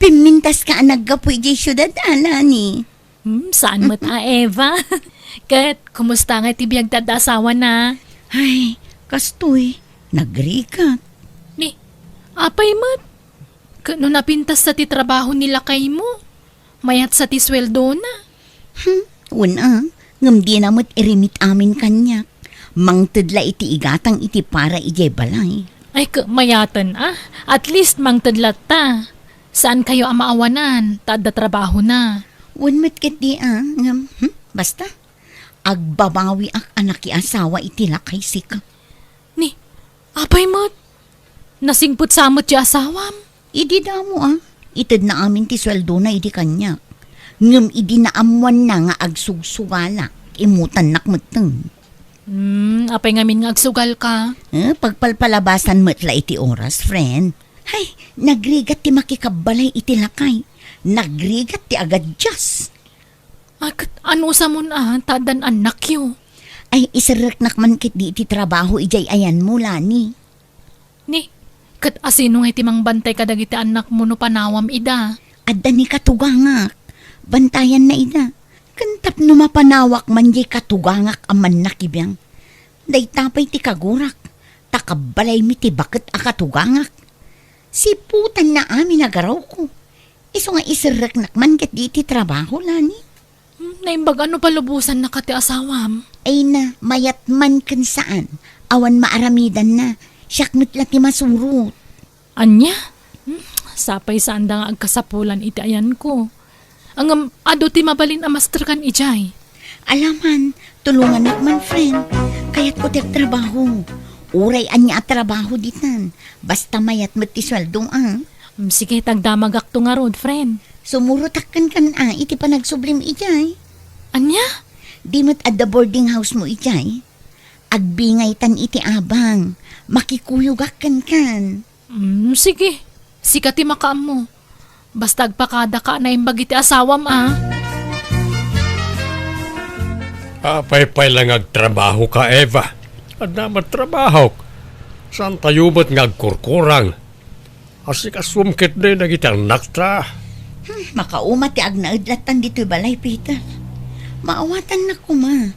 Pimintas ka naggapoy di syudad ni. Saan mo ta, Eva? Kat, kumusta nga tibiyag tadasawa na? Ay, kastoy, nagrikat. Ni, apay mat. Kano napintas sa titrabaho nila kay mo? Mayat sa tisweldo na. Una, ngam di namot irimit amin kanya. Mangtudla iti igatang iti para ijay balay. Ay, mayatan At least mangtadlat ta. Saan kayo amaawanan? Tada trabaho na. Unmat ket di ngam, basta. Agbabawi ak anak asawa iti lakay sika. Ni, apay mat. Nasingput samot di asawam. Idi damo Itid na amin ti sweldo na idi kanya. Ngam idi na amuan na nga agsugsugala. Imutan nakmateng. Apay ngamin nga agsugal ka. Pagpalpalabasan matla iti oras, friend. Hay, nagrigat ti makikabalay iti lakay. Nagrigat ti agad jas. Ano sa mo tadan anak yo? Ay, isirek nakman kit di iti trabaho ijay ayan mo, Lani. Ni, kat asino nga iti mang bantay kadag iti anak mo no panawam ida. Adda ni katugangak. Bantayan na ida. Kantap no mapanawak man di katugangak aman nakibiyang. Day tapay ti kagurak. Takabalay mi ti bakit akatugangak. Siputan na amin nagaraw ko. Iso nga isirek nakman kit di iti trabaho, Lani. Naimbag ano palubusan na kati asawam? Ay na, mayat man kan saan. Awan maaramidan na. Siyaknut lang ti masurot. Anya? Sapay saan da nga agkasapulan iti ayan ko. Ang ado ti mabalin a master kan ijay. Alaman, tulungan nakman, friend. Kaya't ko tiyak trabaho. Uray anya at trabaho ditan. Basta mayat mo't ti sweldong Sige, tagdamagak to nga road, friend. Sumurutakkan kan iti panagsublim ijay. Anya? Di mo't at the boarding house mo ijay. Agbingay tan iti abang. Makikuyugakan kan. Sige. Sikati makaam mo. Basta agpakada ka na imbag iti asawam Paypay lang agtrabaho ka, Eva. At naman trabaho. Saan tayo ba't ngagkurkurang? Asik asumkit din nagitang nakta. Makauma ti agnaudlatan dito'y balay, Peter. Maawatan na ko, ma.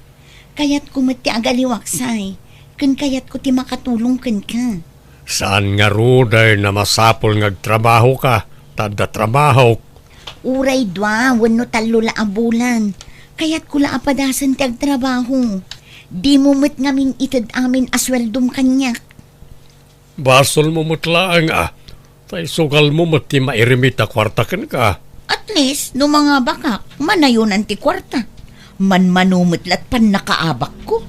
Kaya't kumati agaliwaksay. Kun kaya't ko ti makatulong kan ka. Saan nga ruday na masapol ngagtrabaho ka? Tada trabaho. Uray dwa, wano talo la abulan. Kaya't kula apadasan ti agtrabaho. Di mo mo't ngamin itad amin asweldom kanyak. Basol mo mutlaang Tay sugal mo mati mairimita kwartakan ka. At least, no mga bakak, manayunan ti kwarta. Manmanumutlat pan nakaabak ko.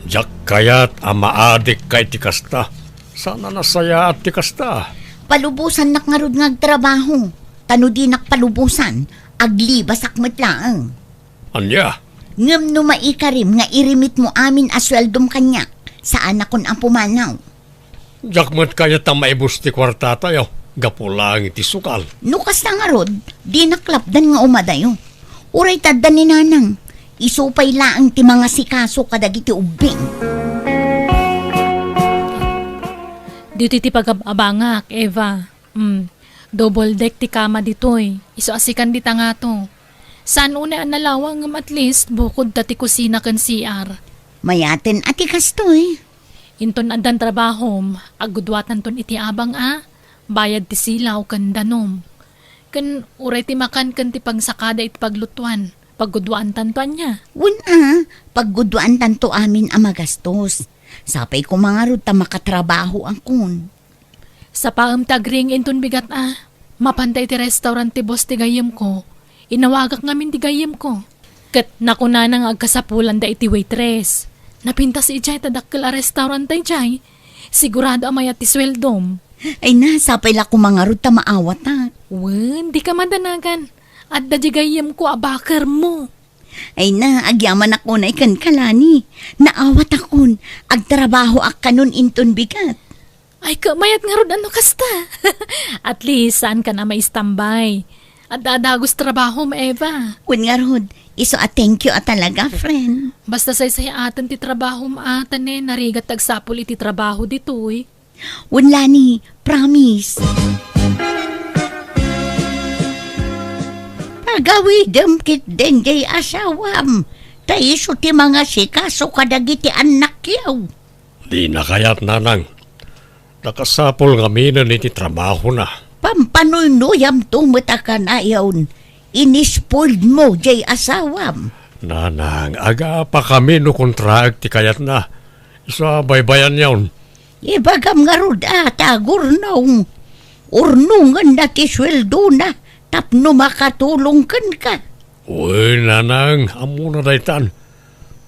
Jak kayat amaadik kay tikasta. Sana nasaya at tikasta. Palubusan nakngarod ngagtrabaho. Tano di nakpalubusan, aglibas akmatlaang. Anya? Ngam no maikarim nga irimit mo amin asweldom kanyak. Saan akon ang pumanaw? Jakmat kayat ang maibus ti kwarta tayo. Gapulang iti sukal. Nukas na nga rod, di naklapdan nga umadayo. Uray taddan ni nanang. Isupay laang ti mga sikaso kadag iti ubing. Dito ti pag-abangak, Eva. Double deck ti kama ditoy. Iso asikan dita nga to. Saan una ang nalawang at least bukod dati kusina kan CR. Mayaten ati kastoy. Inton adan trabahom, agudwatan ton iti abang bayad ti silaw kan danom. Kan uray ti makan kan ti pagsakada iti paglutuan. Paggudwaan tantuan niya. Paggudwaan tanto amin ang magastos. Sapay ko mga rod ta makatrabaho ang kun. Sa paam tagring inton bigat mapantay ti restaurant ti boss ti gayem ko. Inawagak ngamin ti gayem ko. Kat nakuna nang agkasapulan da iti waitress. Napintas ijay tadakkel a restaurant tay jay. Sigurado amayat ti sweldom. Ay na, sapay la ko mga rod ta maawat di ka madanagan. At da gayem ko abakar mo. Ay na, agyaman ako na ikan kalani. Naawat akon, agtrabaho ak kanon inton bigat. Ay mayat nga rod ano kasta. At least saan ka na may istambay. At dadagos trabaho mo, Eva. Nga rod, iso thank you talaga, friend. Basta say atan ti trabaho mo narigat tagsapol iti trabaho ditoy. Lani, promise. Agawidem kit den jay asawam. Taiso ti mga sikaso kadagiti anak yaw. Di na kaya't nanang. Nakasapol nga minan iti trabaho na. Pampanulnuyam tumata ka na yawn. Inispoiled mo jay asawam. Nanang, aga pa kami no kontraak ti kayat na. Isa baybayan yawn. Ibagam nga ruda tagurnaw. Urnungan na ti sweldo na. Tapno makatulong ka. Uy, nanang, amo na daytan.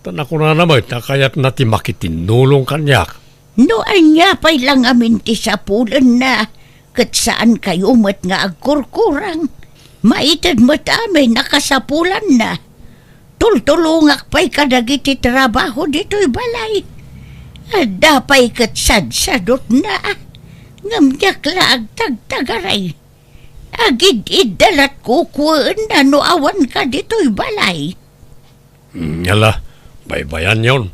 Tanako na naman, kayat na ti makitinulong kanyak. No anya pa'y lang amin ti sapulan na. Kat saan kayo mat nga agkurkurang. Maitad mat amin nakasapulan na. Tultulungak pa'y kadagiti trabaho dito'y balay. Dapay kat sadsadot na. Ngamyak laag tagtagaray. Agid idalat kukuan na no awan ka dito'y balay. Yala, baybayan yon.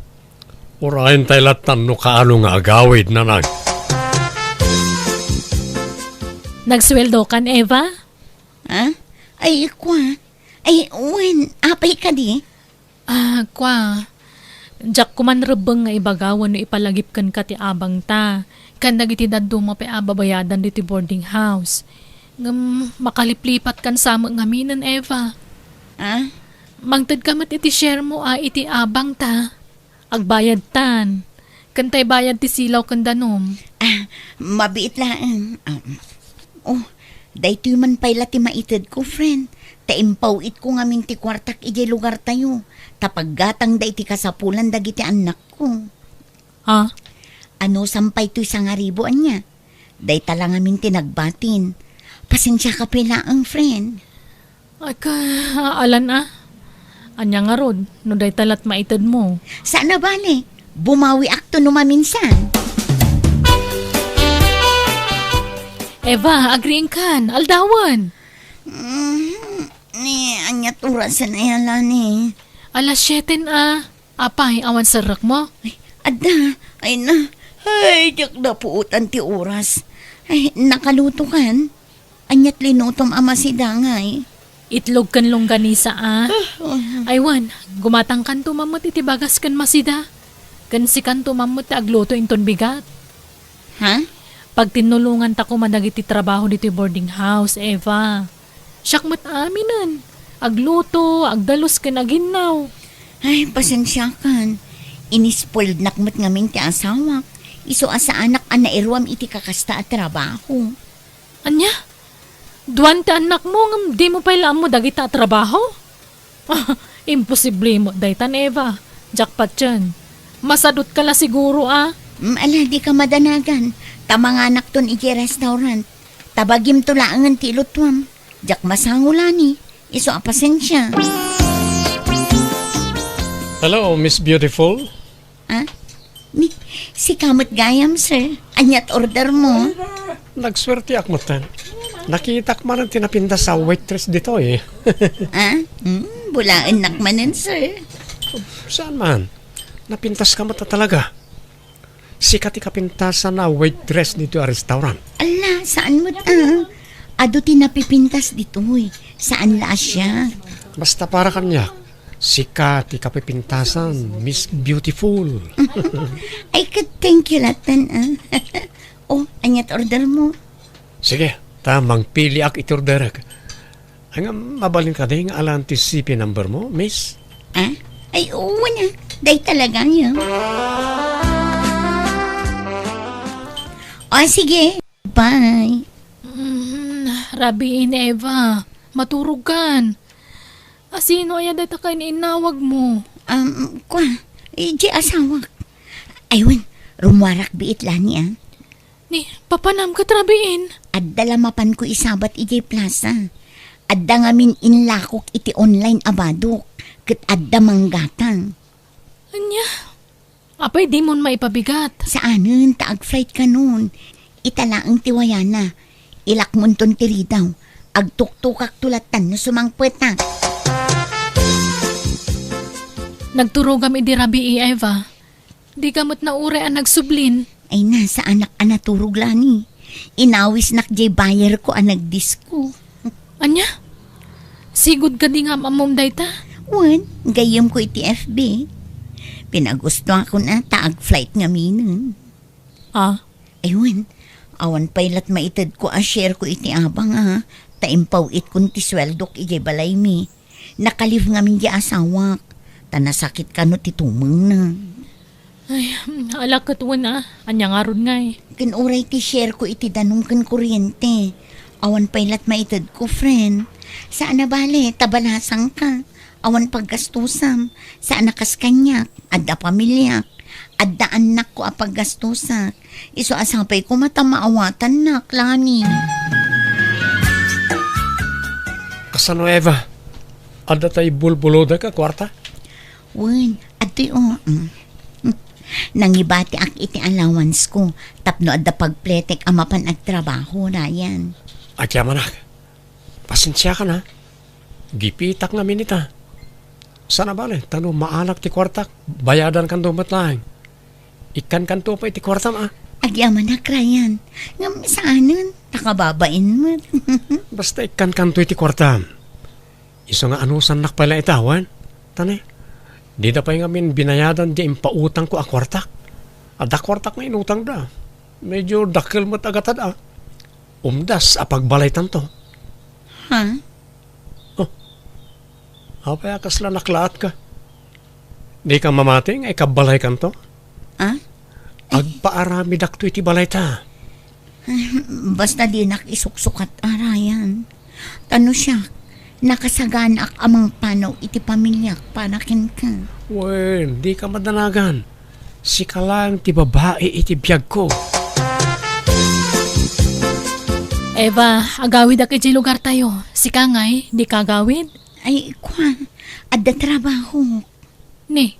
Urahin tayo latan no kaano nga agawid nanang. Nagsweldo kan, Eva? Ha? Ay, kwa. Ay, wen, apay ka di? Kwa. Jak kuman rebeng nga ibagawan no ipalagip kan ka ti abang ta. Kan dagiti daddo mo pa ababayadan diti boarding house. Ngam makaliplipat kan sama nga minan, Eva. Ha? Mangtad ka iti share mo iti abang ta. Agbayad tan. Kantay bayad ti silaw kan danom. Mabiit lang. Dahito man pala ti maitid ko, friend. Taimpaw it ko nga minti kwartak ije lugar tayo. Tapaggatang da iti kasapulan dagiti anak ko. Ha? Ano sampay to'y sangaribuan niya? Day talang amin tinagbatin. Pasensya ka pala ang friend. Ay ka, alan Anya nga rod, no day talat maitid mo. Sana bale, bumawi akto numaminsan. Eva, agreeing kan, aldawan. Anyat orasan na yala ni. Alas 7 Apay, awan sarak mo. Ay, adda, ay na. Ay, yak na puutan ti oras. Ay, nakaluto kan. Anyat linutom ama si Dangay. Itlog kan longganisa Aywan, gumatang kan tumamot iti bagas kan masida. Kan si kan tumamot ti agluto inton bigat. Ha? Pag tinulungan ta ko managiti trabaho dito boarding house, Eva. Syakmat aminan. Agluto, agdalos kan aginaw. Ay, pasensya kan. Inispoiled nakmat ngamin ti asawak. Iso asa anak irwam iti kakasta at trabaho. Anya? Duwan ti anak mo ngam di mo pala mo dagita trabaho? Imposible mo, daytan Eva. Jackpot yan. Masadot ka la siguro Ala, di ka madanagan. Tamanganak ton iti restaurant. Tabagim to laangan ti ilutwam. Jak masangulani. Iso apasensya. Hello, Miss Beautiful. Si Kamot Gayam, sir. Anyat order mo. Nagswerte ak mo tan. Nakita ko man ang tinapinda sa waitress dito eh. Bulaan nakmanin, sir. Saan man? Napintas ka mata talaga. Sikat ikapintasan na waitress dito sa restaurant. Ala, saan mo ado tinapipintas dito eh. Saan la siya? Basta para kanya. Sikat ikapipintasan, Miss Beautiful. Ay, thank you latan, anyat order mo. Sige, tamang pili ak iturderek. Ang mabalin ka din alam ti CP number mo, miss? Ay, oo na. Day talaga niya. Sige. Bye. Rabiin, Eva. Maturugan. Asino ay data kayo inawag mo? Di asawak. Aywan, rumwarak biit lani Ni, papanam ka trabiin. Adda lamapan ko isabat iti plaza. Adda ngamin inlakok iti online abadok. Kat adda manggatang. Anya? Apay di mon maipabigat. Saanin, taag-flight ka nun. Italaang tiwayana. Ilakmon ton tiridaw. Agtuktukak tulatan no sumangpwetak. Nagturogam idi rabi Eva. Di kamot na ure ang nagsublin. Ay nasa anak anaturog lani. Inawis nak jay bayer ko ang nagdisko. Anya? Sigud ka di nga mamom dayta. Wan, gayam ko iti FB. Pinagusto ako na taag flight nga minun. Ah, Ayun, awan pailat maitid ko share ko iti abang taimpaw it kun ti sweldok iti balay mi. Nakalive nga min di asawak. Tanasakit ka no ti tumeng na. ay, alakot na. Anya nga ron nga eh. Kinuray ti share ko iti danong kan kuryente. Awan pailat maitid ko, friend. Saan na bale, tabalasang ka. Awan paggastusam. Saan nakas kanyak, adda pamilyak. Adda anak ko apaggastusak. Iso asapay ko matamaawatan nak, Lani. Kasano, Eva? Ada tayo bulbuloda ka, kwarta? Wen, ato'y Nangibati ak iti allowance ko. Tapno adda pagpletek amapan agtrabaho, Ryan. Akya manak. Pasensya ka na. Gipitak nga minita. Sana bale, tano maanak ti kwartak. Bayadan kan dumat lang. Ikan kan to pa iti kwartam Agyaman na, Ryan. Ngam saanan, takababain mo. Basta ikan kan to iti kwartam. Iso nga anusan nak pala itawan. Tane, di na pa yung amin binayadan di impautang ko kwartak. Ada kwartak nga inutang da. Medyo dakil mo tagatad Umdas apagbalay tanto. Ha? Apay akasla naklaat ka. Di ka mamating ay kabalay kanto. Agpaarami dakto iti balay ta. Basta di nakisuksukat, Ryan. Tano siya, nakasaganak amang panaw iti pamilyak panakin ka. Wen, di ka madanagan. Si ka lang ti babae iti biyag ko. Eva, agawid ak iti lugar tayo. Si Kangay, di kagawid? Ay, kwa, adda trabaho. Ni,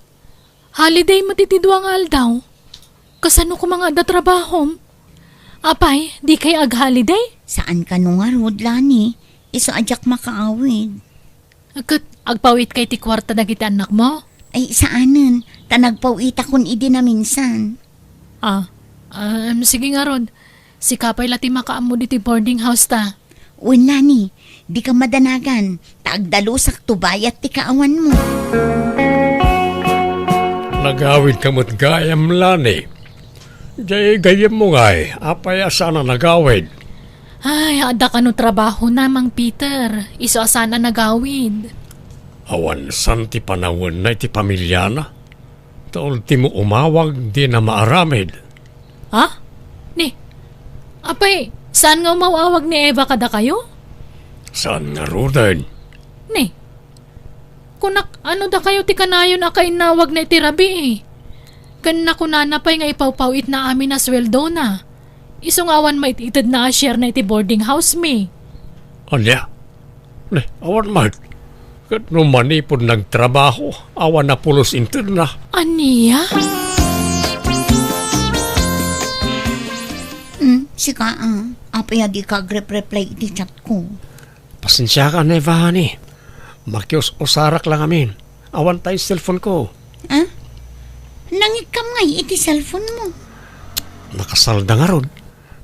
holiday matitidwa nga aldaw. Kasano ko mga adda trabaho? Apay, di kay ag-holiday? Saan ka nung arod, Lani? Iso adyak makaawid. Agkat, agpawit kay ti kwarta na kita anak mo? Ay, saanan? Tanagpawita kun idi na minsan. Sige nga Rod. Si Kapay lati makaamo diti boarding house ta. Uwan, Lani, di ka madanagan. Taagdalusak tubayat ti kaawan mo. Nagawid ka mo't gayam lani. Jay gayam mo ngay. Apay asana nagawid. Ay, ada ka no trabaho na, Mang Peter. Iso asana nagawid. Awan san ti panawon na iti pamilyana. Taol ti mo umawag di na maaramid. Ha? Ni, apay, saan nga umawawag ni Eva kada kayo? Saan nga rodan? Ni, kunak ano da kayo ti kanayon na kainawag na itirabi eh. Ganna ko nanapay nga ipawpawit na amin na sweldo na. Isong awan maititid na share na iti boarding house me. Anya? Ne, awan mat. Kat no manipod nagtrabaho, awan na pulos interna. Aniya? Sika, apay adi ka reply iti chat ko. Pasensya ka, Neva, hani. Makios-usarak lang amin. Awan tayo cellphone ko. Nangikam ngay iti cellphone mo. Nakasalda nga rod.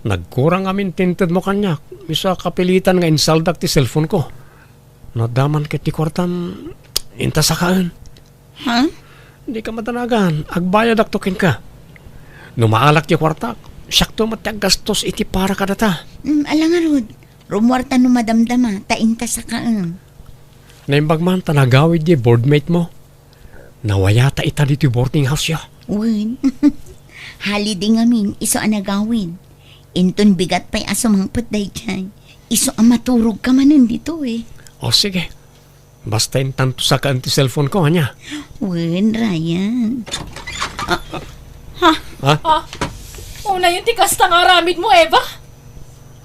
Nagkurang amin tinted mo kanya. Isa kapilitan nga insaldak ti cellphone ko. Nadaman kit ti kwartam intasakaan. Ha? Hindi ka matanagan. Agbayad aktokin ka. Numaalak ti kwartak. Siyakto matyagastos iti para ka data. Alangarod. Rumwarta no madamdama. Tainta sa kaan. Naimbag man tanagawid di boardmate mo. Nawayata ita dito boarding house ya. Uwan. Holiday ngamin. Iso anagawin. Inton bigat pa'y asumang patday dyan. Iso ang maturog ka manin dito eh. O sige. Basta intanto sa ka anti cellphone ko, hanya. Uwan, Ryan. Ha? Una yung tikas tang aramid mo, Eva?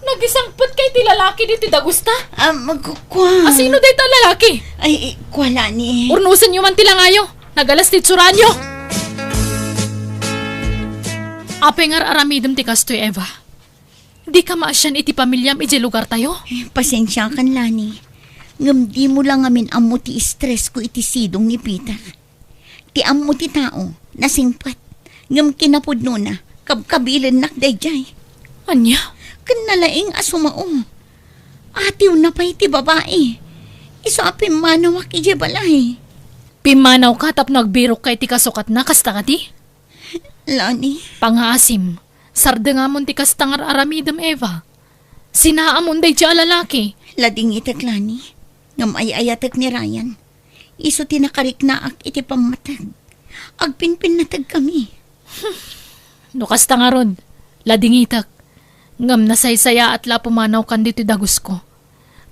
Nagisangpat kay ti lalaki dito dagusta? Magkukwa. Sino day ta lalaki? Ay, kwala ni. Urnusan nyo man tilangayo. Nagalas titsuran nyo. Apengar aramidem ti kastoy, Eva. Di ka maasyan iti pamilyam iti lugar tayo? Pasensya kan, Lani. Ngam di mo lang amin amo ti stress ko iti sidong ni Peter. Ti amo ti tao, nasingpat. Ngam kinapudno na, kabkabilin nak dayjay. Anya? Kan nalaing asumao. Atiw na pa iti babae. Isapin manawak ije balay. Pimanaw ka tap nagbirok kay ti kasukat na kasta ka ti. Lani, Pangaasim, sarda nga mon ti kastangar aramidam Eva. Sinaamon day ti alalaki. lading itak lani. Ngam ayayatak ni Ryan. Iso tinakarik na ak iti pamatag. Agpinpin natag kami. No kasta nga rod, ladingitak. Ngam nasaysaya at la pumanaw kan dito dagus ko.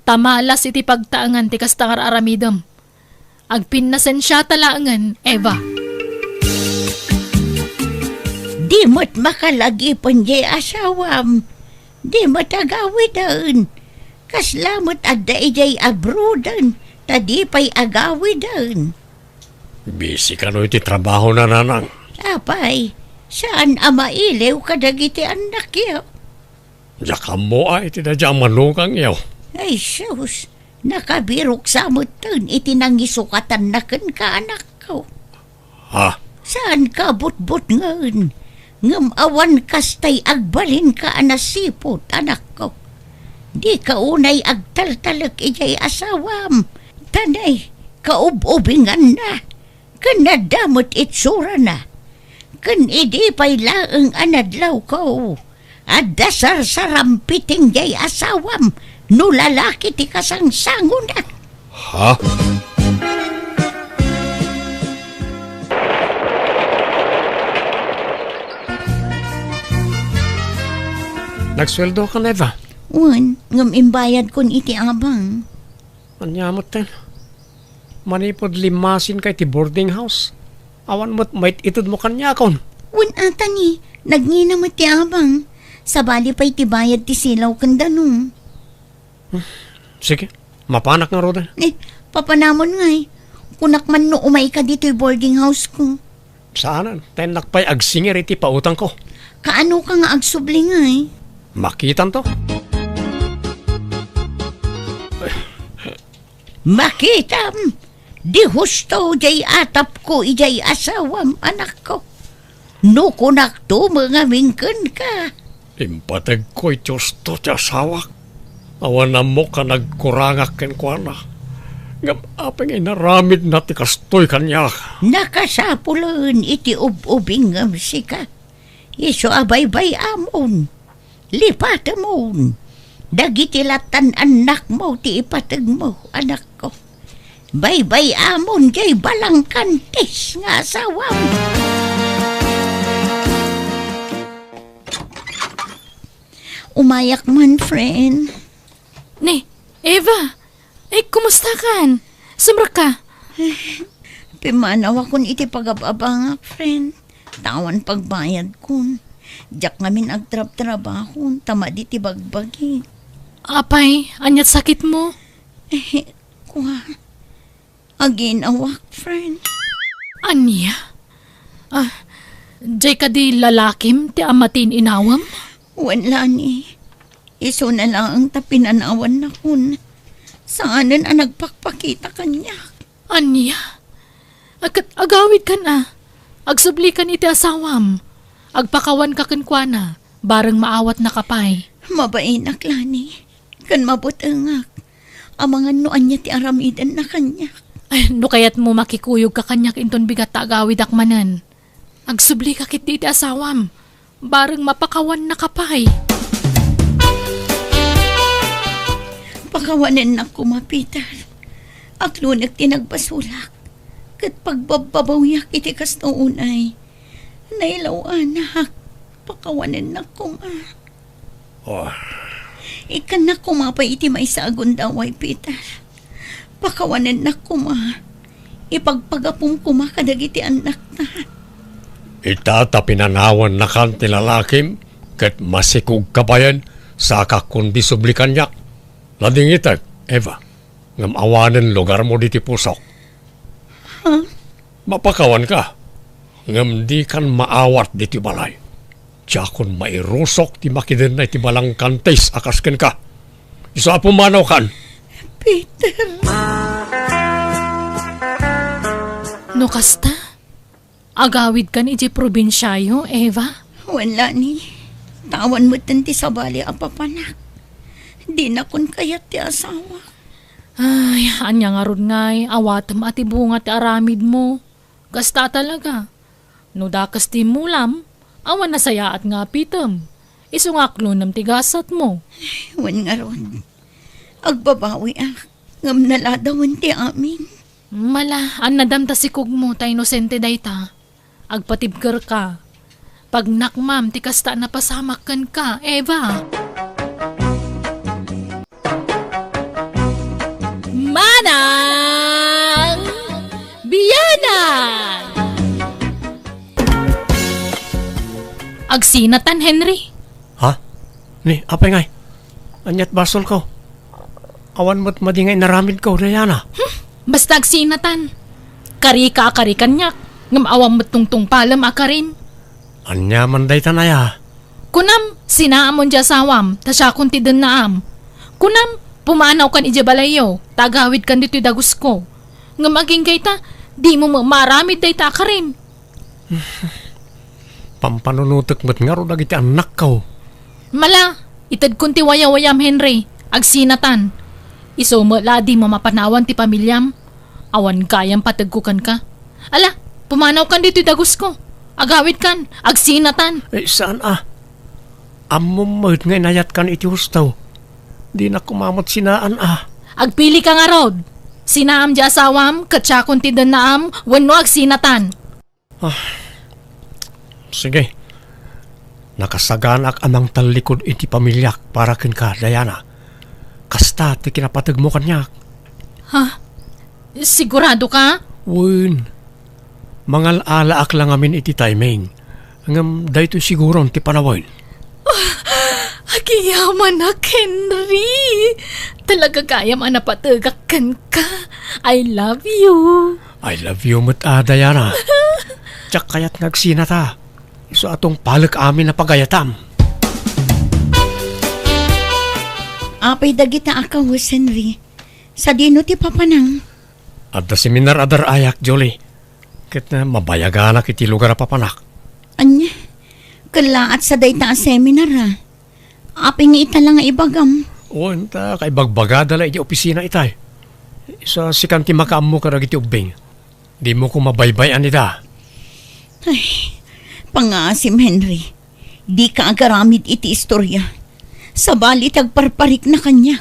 Tamalas iti pagtaangan ti kastangar aramidam. Agpinnasen siya talaangan, Eva. Di mo't makalagi panjay asawam. Di mo't agawidan. Kaslamot adda ijay abrodan. Tadi pa'y agawidan. Busy ka no iti trabaho na nanang. Apay, saan amailew kadagiti anak yaw? Diya mo iti na diya manukang yaw. Ay, sus, nakabirok sa mutan iti nangisukatan na kan ka anak ko. Ha? Saan ka butbut ngayon? Ngam awan kastay agbalin ka anasipot, anak ko. Di ka unay agtaltalak ijay asawam. Tanay, kaub-ubingan na. Kanadamot itsura na. Kan idi pa'y laang anadlaw ko. At dasar sarampiting jay asawam. No lalaki ti kasangsango na. Ha? Nagsweldo ka, Neva. Wan, ngam imbayad kon iti abang. Anyamot ten. Manipod limasin kay ti boarding house. Awan mo't mait itod mo kanya kon. Wan ata ni, nagngina mo ti abang. Sabali pa'y ti bayad ti silaw kanda nung. Sige, mapanak nga rodan. Papanamon nga Kunak man no umay ka dito'y boarding house ko. Saanan? Ten nakpay agsingir iti pautang ko. Kaano ka nga agsubli nga Makitan to. Makitam! Di husto jay atap ko ijay asawam anak ko. No kunak to mga mingken ka. Impatag ko'y Diyos to ti asawak. Awan na mo ka nagkurangak ken kwa na. Ngam apeng inaramid na ti kastoy kanya. Nakasapulan iti ubing ngam sika. Iso abay-bay amon. Lipat amon. Dagiti latan anak mo ti ipatag mo anak ko. Bay-bay amon jay balang kantis nga asawam. Umayak man, friend. Ne, Eva, kumusta kan? Sumra ka? Pimanaw akon iti pagababangak, friend. Tawan pagbayad kun. Diyak ngamin agtrab-trabahon, tama di ti bagbagi. Apay, anyat sakit mo? Kuha. Aginawak, friend. Anya? Jay ka di lalakim ti amatin inawam? Wala ni. Iso na lang ang tapinanawan na kun. Saanan ang nagpakpakita kanya. Anya? Agawid ka na. Agsubli kan iti asawam. Agpakawan ka kenkwana. Bareng maawat na kapay. Mabainak, Lani. Kan mabutangak. Amangan noan niya ti aramidan na kanya. No kayat mo makikuyog ka kanyak inton bigat ta agawid akmanan. Agsubli ka kit iti asawam. Bareng mapakawan na kapay. Pakawanan na kumapitar. Aklunak tinagbasulak. Kat pagbababawyak iti kastoonay. Nailaw anak. Pakawanan na kuma. Oh, Ikan na kumapay iti may sagon daway, Peter. Pakawanan na kuma. Ipagpagapong kuma kadag iti anak na. itata pinanawan na kan ti lalakim ket masikog kabayan sa kakundi subli kanyak. Lading itag, Eva. Ngam awanen lugar mo diti pusok. Huh? Mapakawan ka. Ngam di kan maawat diti balay. Tiyakon mairusok ti makiden na iti balang kantes akasken ka. Isa pumanaw kan. Peter. No kasta? Agawid kan iti probinsyayo, Eva? Wala ni. Tawan mo tanti sa bali apapanak. Di na kun kayat ti asawa. Ay, anya nga ron ngay, awatam at ibunga ti aramid mo. Gasta talaga. No dakas ti mulam, awan na saya at nga pitam. Isungaklo nam tigasat mo. Wan nga ron. Agbabawi ngam naladawan ti amin. Mala, an nadamta si kugmo ta inosente dayta. Agpatibker ka. Pag nakmam, ti kasta na pasamakan ka, Eva. Manang! Biyanan! Agsinatan, Henry. Ha? Ni, apay ngay. Anyat basol ko. Awan mo't madingay naramid ko, Diana. Basta agsinatan. Karikan niyak. Ngam awam mo't tungtung palam akarin. Anya man day tanaya. Kunam, sinaamon dya sawam, tasya kun ti den naam. Kunam, pumanaw kan ija balayo, tagawid kan dito dagus ko. Nga maging kayta, di mo maramid day ta ka rin. Pampanunutok mo't nga ro dagiti anak ko. Mala, itad kun ti wayam Henry, agsinatan. Iso mo ladi mo mapanawan ti pamilyam. Awan kayang patagkukan ka. Ala, pumanaw kan dito dagus ko. Agawid kan, agsinatan. Saan Ammo mo't nga inayat kan iti hustaw. Di na kumamot sinaan Agpili ka nga rod. Sinaam di asawam, katsa kun ti den naam, wenno agsinatan. Sige. Nakasaganak amang talikod iti pamilyak para kin ka, Diana. Kasta ti kinapatag mo kanyak. Sigurado ka? Win. Mangal alaak lang amin iti timing. Hanggang dahito siguron ti panawin. Agiyaman na, Henry. Talaga kayam anapatagakan ka. I love you. I love you mo't Diana. Tsak kaya't nagsinata. Iso atong palag amin na pagayatam. Apay dagita akawos, Henry. Sa dino ti papanang. Adda seminar adar ayak, Jolie. Kit na mabayaganak iti lugar a papanak. Anya, kalaat sa dayta a seminar Apay nga ita lang nga ibagam. O, enta kay bagbagada la iti opisina itay. Isa sikan ti makaam mo karag iti ubing. Di mo ko mabaybayan ita. Pangasim, Henry. Di ka agaramid iti istorya. Sa bali tagparparik na kanya.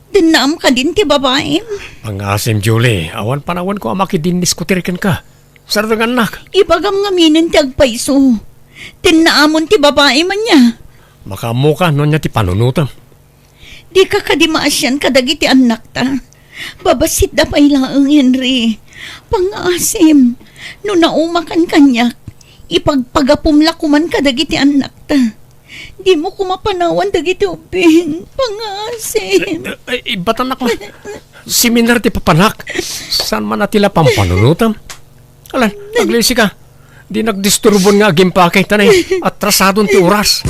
Dinaam ka din ti babae. Pangasim, Julie. Awan panawan ko amakidinis ko tirikan ka. Sarang anak. Ibagam nga minin ti agpaiso. Tinaamon ti babae man niya. Makaam mo ka no niya ti panunutam. Di ka kadimaasyan kadagiti anak ta. Babasit da pa ilaang, Henry. Pangasim. No naumakan kanyak. Ipagpagapumla kuman kadagiti anak ta. Di mo kumapanawan dagiti ubing. Pangasim. Ibatan ako. Seminar ti papanak. Saan man natila pampanunutam? Alan, naglisi ka. Di nagdisturbon nga agimpake tanay. At trasadon ti oras.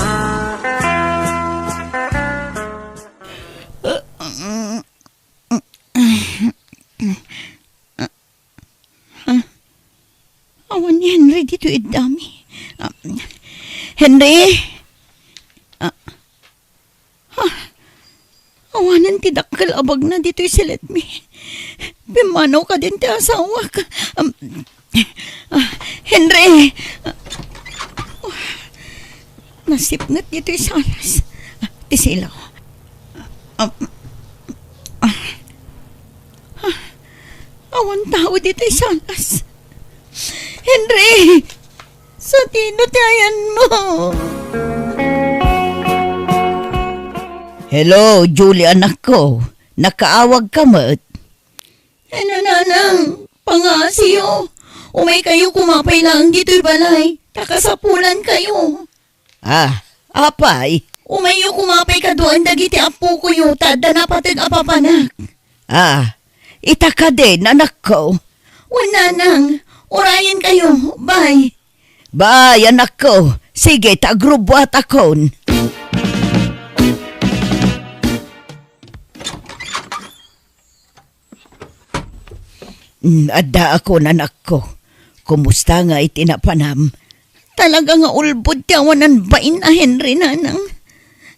Awan ni Henry dito idami. Henry? Awanan ti dakkel abag na dito isilet mi. Pimanaw ka din ti asawa ka. Henry! Nasipngat dito isalas. Ti silaw. Awan tao dito isalas. Henry! Sa tino tayan mo! Hello, Julie anak ko. Nakaawag ka mat? Nanang, pangasiyo. Umay kayo kumapay lang dito'y balay. Takasapulan kayo. Apay? Umayo kumapay ka doon dagiti apo ko yuta da napatid apapanak. Itaka din anak ko. Nanang, orayan kayo. Bye. Bye, anak ko. Sige, tagrubuat akon. Ada ako, anak ko. Kumusta nga itinapanam? Talaga nga ulbod tiawanan bain a Henry nanang.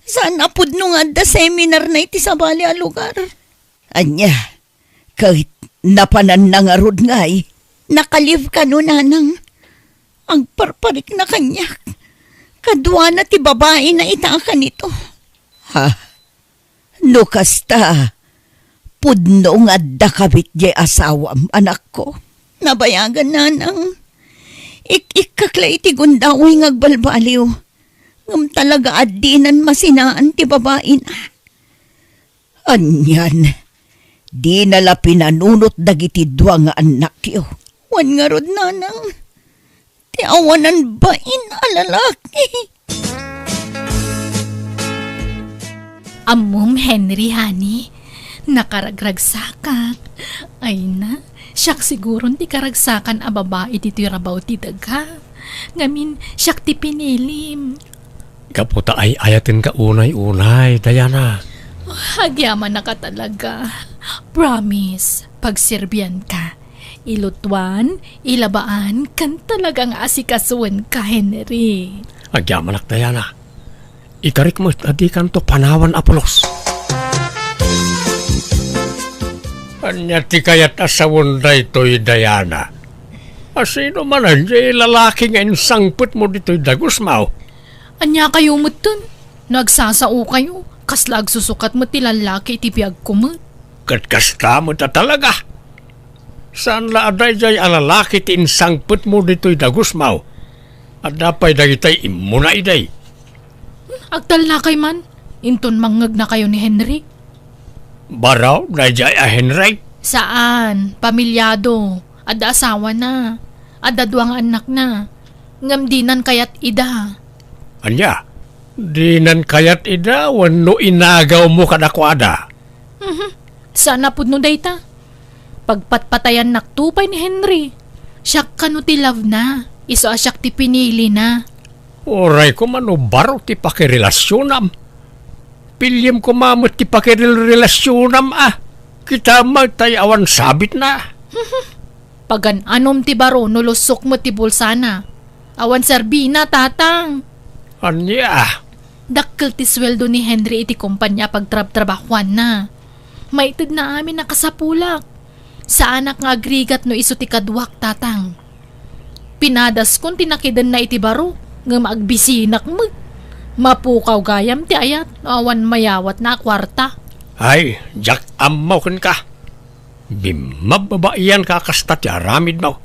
Saan apod no nga da seminar na iti sa bali a lugar? Anya, kahit napanan na nga rod ngay, nakalive ka no nanang. Ang parparik na kanya. Kadwa na ti babae na itaka nito. Ha? No kasta, pudno nga dakabit di asawam anak ko. Nabayagan nanang. Ikakla iti gundawi ngagbalbaliw. Ngam talaga adinan masinaan ti babae na. Anyan, di nala pinanunot dagiti dua nga anak yo. Wan nga rod nanang, ti awanan bain alalaki. Amom Henry, honey. Nakaragragsakan. Ay na, siyak siguro ti karagsakan a babae dito rabaw ti daga. Ngamin, siyak ti pinilim. Kaputa ay ayatin ka unay-unay, Diana. Agyaman na ka talaga. Promise, pagserbian ka. Ilutuan, ilabaan, kan talagang asikasuan ka, Henry. Agyamanak, Diana. Ikarik mo adi kanto panawan apolos. Anya ti kayat asawon daytoy, Diana. Asino man anjay lalaki nga insangput mo dito'y dagus mao. Anya kayo mo dun? Nagsasao kayo. Kaslag susukat mo ti lalaki iti biyag ko mo. Katkasta mo ta talaga. Saan la aday jay alalaki ti insangput mo dito'y dagus mao? At dapay dagitay imuna iday. Agtal na kay man. Inton mangag na kayo ni Henry. Baraw na jay a Henry. Saan? Pamilyado. Ada asawa na. Ada duwang anak na. Ngamdinan kayat ida. Anya, dinan kayat ida wano inagaw mo kadakwada. Sana pud no dayta. Pagpatpatayan naktupay ni Henry. Siyak kano ti love na. Iso asyak ti pinili na. Oray ko manubaro ti pakirelasyonam. Pilyem ko mamot ti pakirelasyonam Kita magtayawan sabit na. Pagan anom ti baro nulusok mo ti bulsana. Awan serbina tatang. Anya, Dakkel ti sweldo ni Henry iti kumpanya pagtrabahuan na. Maitid na amin nakasapulak. Sa anak nga agrigat no iso ti kadwak tatang. Pinadas kon tinakidan na iti baro nga maagbisinak mo. Mapukaw gayam ti ayat awan mayawat na kwarta. ay, jak amaw ka. Bimababaian ka kasta ti aramid mo.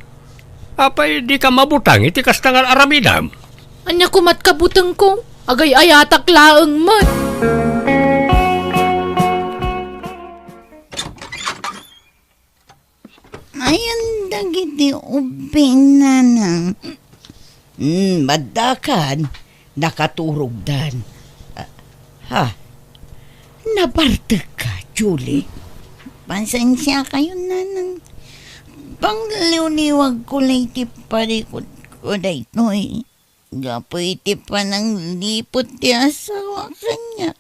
Apay di ka mabutang iti kasta nga aramidam. Anya kumat kabutang ko. Agay ayatak laeng mat. Ayan dagiti ubing nanang. Madakan, nakaturog dan. Nabartag ka, Julie. Pasensya kayo nanang. Pangliw-liwag ko lang ti parikot ko daytoy. Gapoy ti panang lipot ti asawa kanya.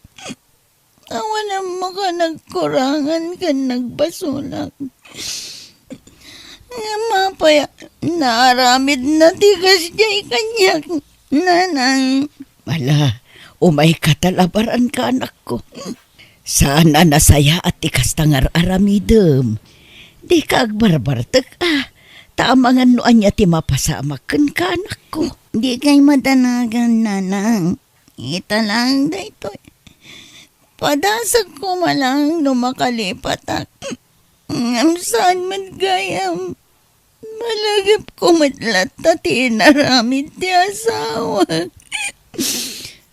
Wala mo ka nagkurangan ka nagbasulak. Mapaya, naaramid na tigas jay kanya. Nanang. Wala, umay katalabaran ka anak ko. Sana nasaya at tikas tangar aramidem. Di ka agbarbartag Taamangan noan niya ti mapasamakan ka anak ko. Di kay madanagan nanang. Ita lang dayto. Padasag ko malang lumakalipat saan man gayam. Malagip ko matlat na tinaramid ti asawa.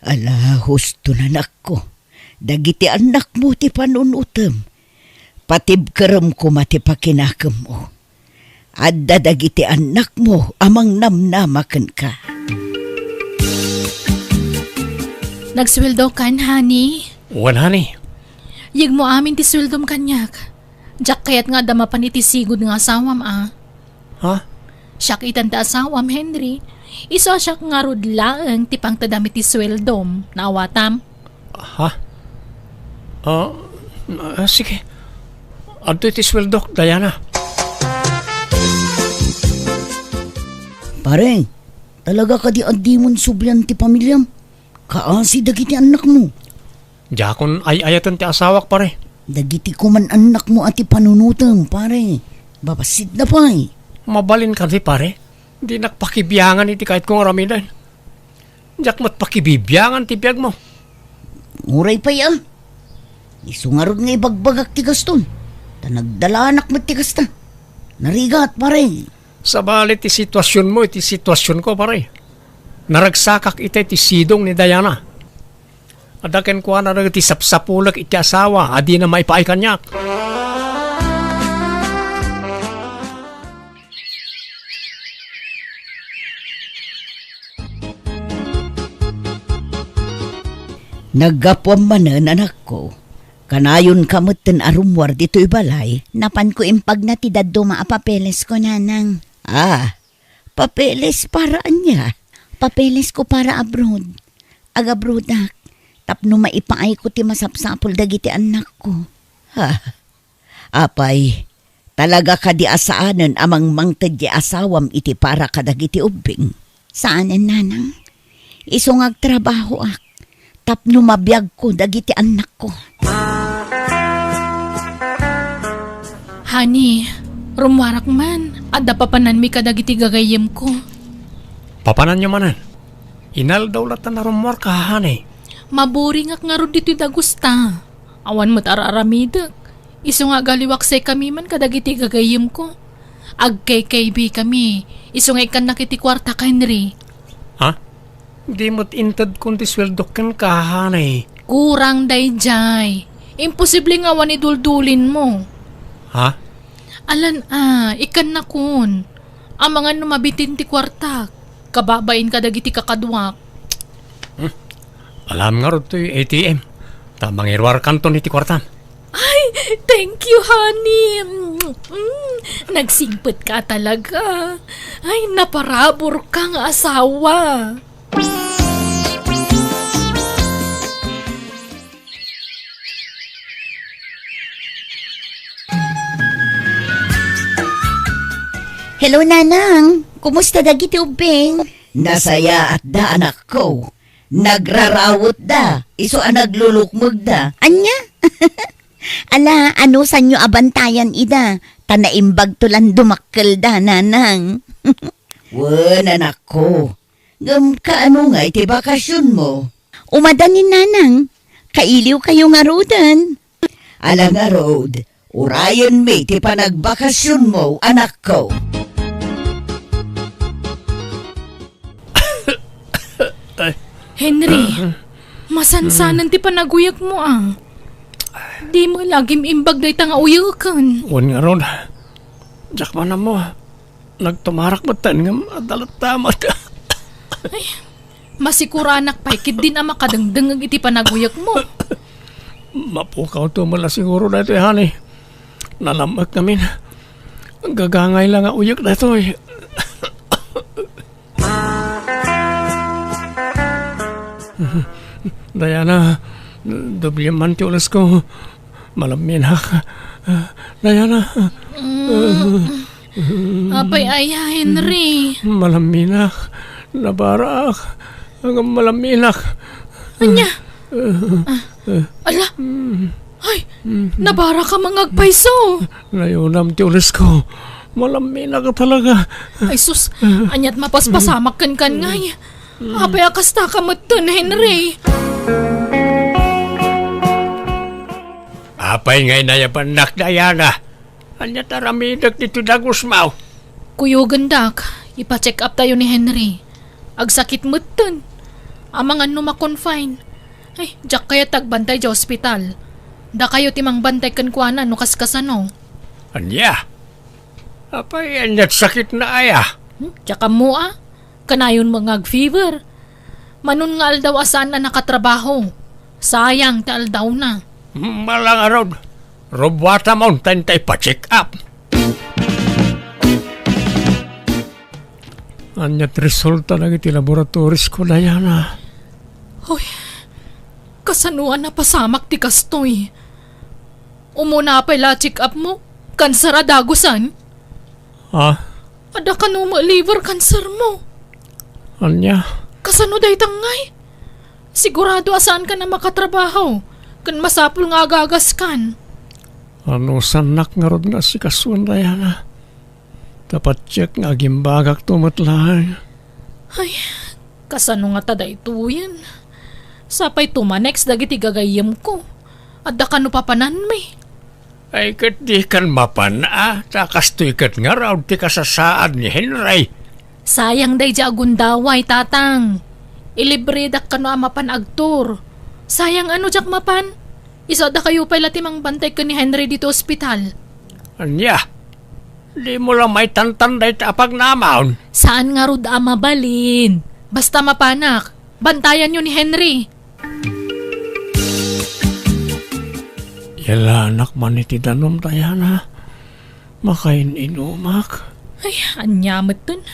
Ala, husto na anak ko. Dagiti anak mo ti panunutem. Patib karam ko mati pakinakam mo. Adda dagiti anak mo amang namnamakan ka. Nagsweldo kan, honey. Wan, honey. Yig mo amin ti sweldom kanyak. Jak kayat nga damapan iti sigod nga asawam Ha? Siyak itan ta asawam, Henry. Iso siyak nga rudlaeng ti pangtadamit ti sweldom. Naawatam. Ha? Sige. Adto iti sweldok, Diana. Pareng, talaga ka di adimon sublian ti pamilyam. Kaasi dagiti anak mo. Jakon ay ayatan ti asawak pare. Dagiti ko man anak mo ati panunutem, pare. Babasid na pa eh. Mabalin ka di pare. Di nakpakibiyangan iti kahit kong aramidan. Diyak mat pakibibiyangan ti biyag mo. Uray pa ya. Isungarod nga ibagbagak ti gaston. Tanagdala anak mo ti gasta. Narigat, pare. Sa balit ti sitwasyon mo, iti sitwasyon ko pare. Naragsakak iti ti sidong ni Diana. Adaken ko na ti sapsapulak iti asawa, adi na maipaay kanyak. Naggapwam manan anak ko. Kanayon kamutin arumwar dito ibalay. Napan ko impag na ti daddo maapapeles ko, nanang. Papeles paraan niya. Papeles ko para abroad. Agabrodak. Tapno maipaay ko ti masapsapol dagiti anak ko. Apay, talaga ka di asaanan amang mangtad di asawam iti para kadagiti ubing. Saanan, nanang? Isong agtrabaho ak. Tapno mabiyag ko dagiti anak ko. Honey, rumwarak man. Adda papanan mi kadagiti gagayem ko. Papanan nyo manan. Inal daw latan na rumwar ka, honey. Maburing ak nga ro dito dagusta. Awan mo't araramidak. Iso nga galiwak say kami man kadagiti gagayem ko. Agkay-kaybi kami. Iso nga ikan nakiti kwarta ka, Henry. Ha? Di mo't intad kundi sweldokan ka, honey. Kurang dayjay. Imposible nga wan iduldulin mo. Ha? Alan ikan na kun. Ang mga numabitin ti kwarta. Kababain kadagiti kakadwak. Alam nga ro ito yung ATM. Tamang irwar kanton iti kwartan. Ay, thank you, honey. Nagsingpet ka talaga. Ay, naparabor kang asawa. Hello, nanang. Kumusta dagiti ubing? Nasaya at da anak ko. Nagrarawot da. Iso ang naglulukmog da. Anya? Ala, ano sanyo abantayan ida? Tanaimbag tulan dumakkel da, nanang. Wan anak ko. Ngam kaano nga iti bakasyon mo? Umadanin, nanang. Kailiw kayo nga rodan. Alang nga road. Urayan may ti panagbakasyon mo, anak ko. Henry, masansanan ti panaguyak mo Di mo lagim imbag day nga uyakan. Wan nga ron. Diyak man na mo. Nagtumarak matan nga adalat tamat. Masikuranak paikit din ang makadangdang iti panaguyak mo. Mapukaw to mala siguro na ito, honey. Nalamak namin. Gagangay lang ang uyak na ito eh. Diana, doble man ti ulas ko. Malaminak. Diana. Apay aya, Henry. Malaminak. Nabarak. Ang malaminak. Anya? Ala. Ay, nabara ka mga agpayso. Nayunam ti ulas ko. Malaminak ka talaga. Ay sus, anyat mapaspasamak kan ngay. Apay akasta ka matun, Henry. Apay ngay na yapanak, Diana. Anya taramidak dito dagusmaw. Kuyo gandak, ipa-check up tayo ni Henry. Agsakit matun. Amang ano ma-confine. Ay, jak kaya tagbantay sa ospital. Da kayo timang bantay kan kuana no kaskasano. Anya? Apay anyat sakit na aya. Tsaka mo kanayon mga fever. Manun nga aldaw asan na nakatrabaho. Sayang ta aldaw na. Malang arod. Robwata Mountain tayo pa-check up. Anyat resulta na iti laboratories ko, Diana. Hoy, kasanuan na pasamak ti kastoy. Umuna pa check up mo. Kanser adagusan. Ha? Ada ka no liver cancer mo. Anya? Kasano day tangay? Sigurado asaan ka na makatrabaho. Kan masapul nga agagas kan. Ano sanak nga rod nga si Kaswan Dayana. Dapat check nga gimbagak tumatlahan. Ay, kasano nga tada ito yan? Sapay tumanex dagiti gagayam ko. At da kano papanan may. Ay kat di kan mapana. Takas to ikat nga raw ti kasasaad ni Henry. Sayang day di agundaway, tatang. Ilibre dak kano mapan agtur. Sayang ano jak mapan? Isa da kayo pala timang bantay ka ni Henry dito ospital. Anya, di mo lang may tantanday tapag namaon. Saan nga rod mabalin? Basta mapanak, bantayan yun ni Henry. Yala anak man iti danom Dayana. Makain inumak. Ay, anyamot dun.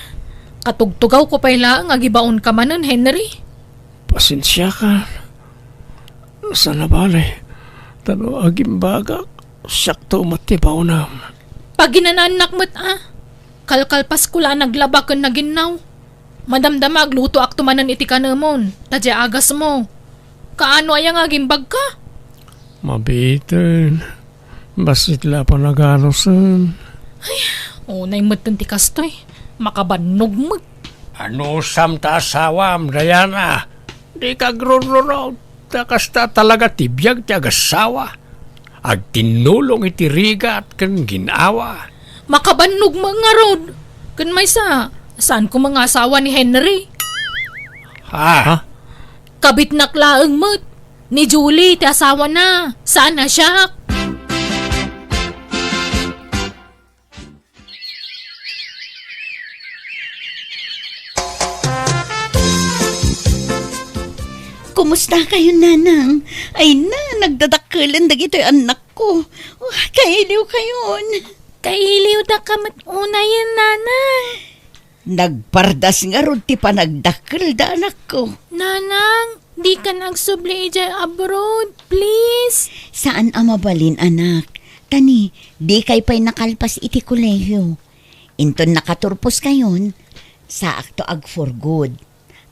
Katugtugaw ko pala ang agibaon ka manan, Henry. Pasensya ka. Sana balay. Tano agimbagak. Sakto matibaw na. Pag ginananak mo't kalkalpas ko lang naglabakan na ginaw. Madamdama agluto ak tumanan iti kanamon. Tadya agas mo. Kaano ayang agimbag ka? Mabitin. Basitla pa naganosan. Unay mo't ti kastoy. Makabanog mo't. Ano samta asawam, Dayana? Di ka grunrunod. Takasta talaga tibiyag ti agasawa. Ag tinulong iti riga at kan ginawa. Makabanog mga rod. Kan may saan ko mga asawa ni Henry? Ha? Kabit naklaang mo't. Ni Julie, ti asawa na. Saan na siya? Kumusta kayo, nanang? Ay na, nagdadakkelan dagito yung anak ko. Kailiw kayon. Kailiw da kamat una yan, nanang. Nagpardas nga ron ti panagdakkel da anak ko. Nanang, di ka nagsubli dyan abroad, please. Saan mabalin, anak? Tani, di kay pa'y nakalpas iti kolehiyo. Inton nakaturpos kayon, sa akto ag for good.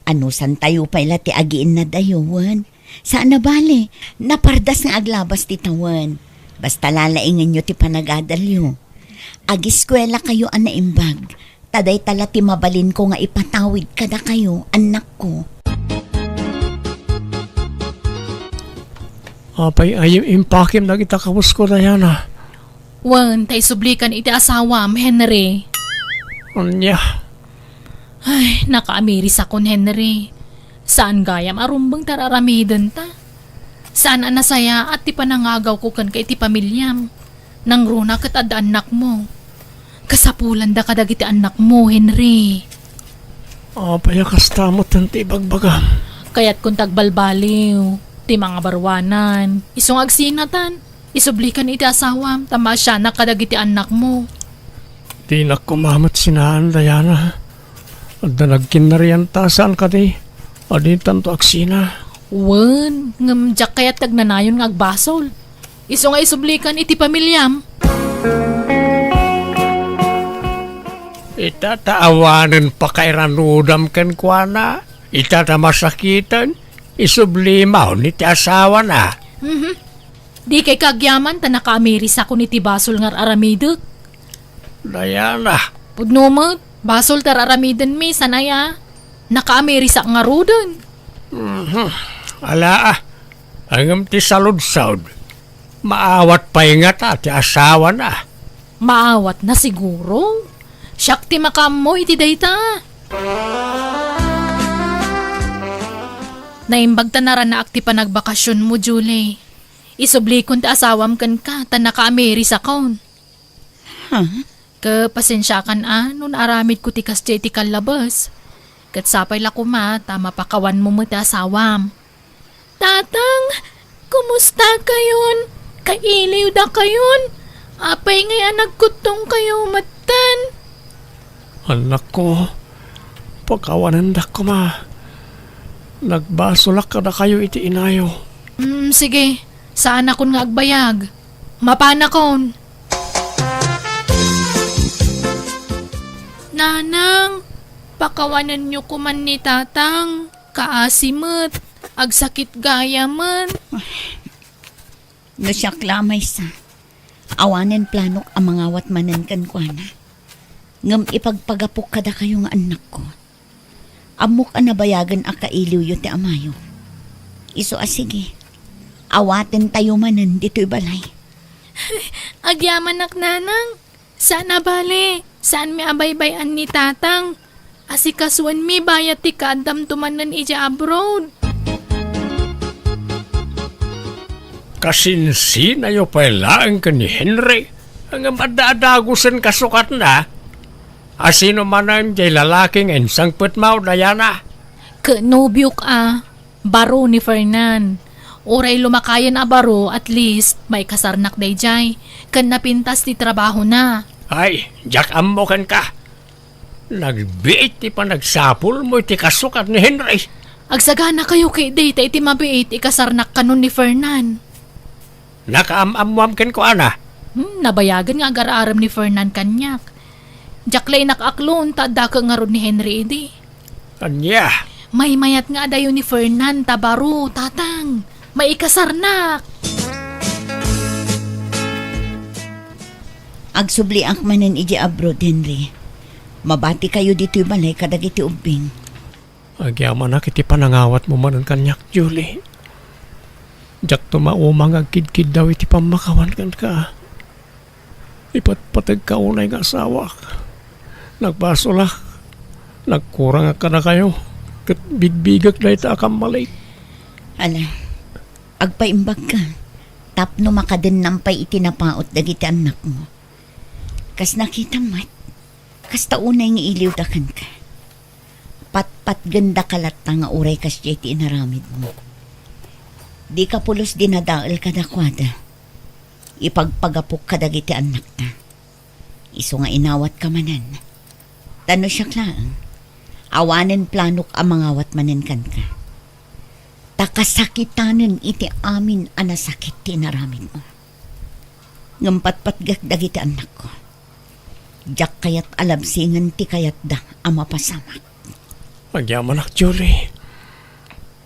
Ano san tayo pa'y ti agiin na dayowan? Saan na bale? Napardas nga aglabas ti tawan. Basta lalaingin nyo ti panagadalyo. Ag-eskwela kayo anaimbag. Taday tala ti mabalin ko nga ipatawid kada kayo, anak ko. Apay ayim impakim na kita kapos ko, Dayana. Wan, tay sublikan iti asawam, Henry. Anya, Ay, nakaamiris akon, Henry. Saan gayam arumbang tararamidan ta? Saan anasaya at ti panangagaw ko kan kay ti pamilyam? Nang runa kat ad anak mo. Kasapulan da kadag iti anak mo, Henry. apay kastamot ng tibagbagam. Kaya't kung tagbalbaliw, ti mga barwanan, isong agsinatan, isublikan iti asawam, tama siya na kadag iti anak mo. Di na kumamat sinahan, Dayana. At nagkin na riyan tasan ka di. Aditan to aksina. Wan, ngamjak kaya't tagnanayon ng agbasol. Iso nga isublikan iti pamilyam. Itataawanan pa kay ranudam kan kuana. Itatamasakitan. Isublimaw ni ti asawa na. Di kay kagyaman ta nakaamiris ako ni ti basol ngar aramidek. Dayana. Pudnomot, basol tar aramidan mi sanaya. Nakaamiris ak nga rudon. Ala Angam ti salud-saud. Maawat pa ingat ti asawa na. Maawat na siguro. Siyak ti makamo iti dayta. Naimbag ta na ti panagbakasyon mo, Julie. Isublikon ti asawam kan ka, ta naka-ameris akon. Kapasensya kan nun aramid ko ti kasya ti kalabas. Kat sapay lakuma, ta mapakawan mo mo ti asawam. Tatang, kumusta kayon? Kailiw da kayon? Apay ngay nagkutong kayo matan. Anak ko, pagkawanan da ko ma. Nagbasulak ka na kayo iti inayo. Sige, saan akon nga agbayag? Mapana kon. Nanang, pakawanan nyo kuman ni tatang. Kaasimot, agsakit gaya man. No siya klamay sa. Awanen planok ang mga watmanan kan kwa na. Ngam ipagpagapok kada kayo nga anak ko. Amok ang nabayagan ang kailiw yun ti amayo. Iso sige. Awaten tayo manan dito'y balay. Agyaman nak nanang. Saan na bale? Saan mi abaybayan ni tatang? Asikasuan mi bayat ti kaadam tumanan ija abroad. Kasinsi na yo pailaan ka ni Henry. Ang madadagusan kasukat na. Asino man ang jay lalaking ensang putmaw, Diana. Kenobyok baro ni Fernan. Oray lumakayan a baro, at least may kasarnak dayjay. Kan napintas ti trabaho na. Ay, jak amokan ka. Nagbiit ti pa nagsapul mo ti kasukat ni Henry. Agsagana kayo kay data iti mabiit ikasarnak kanon ni Fernan. Nakaamamwam ken ko ana. Nabayagan nga agar-aram ni Fernan kanyak. Jaklay nakaklon tada ka nga ron ni Henry edi. Kanya. May mayat nga dayo ni Fernan tabaro, tatang. May ikasarnak. Agsubli ang manan iji abroad, Henry. Mabati kayo dito'y balay kadag iti ubing. Agyaman na kiti panangawat mo man ang kanyak, Julie. Jak tumaumang agkid-kid daw iti pamakawan kan ka. Ipatpatag ka unay nga asawa. Nagbasolak. Nagkurang ka na kayo. Kat bigbigak na ita akam malay. Ala, agpaimbag ka. Tapno makaden nampay itinapaot dagiti anak mo. Kas nakita mat, kas taunay nga iliw dakan ka. Pat-pat ganda kalat nga uray kas jeti inaramid mo. Di ka pulos dinadaal kadakwada. Ipagpagapok ka dagiti anak na. Iso nga inawat ka manan. Tano siya klaan. Awanen planok ang mga watmanen kan ka. Takasakitanen iti amin anasakit tinaramid mo. Ngampatpatgak dagiti anak ko. Jak kayat alabsingan ti kayat da ang mapasamak. Agyaman ak, Julie.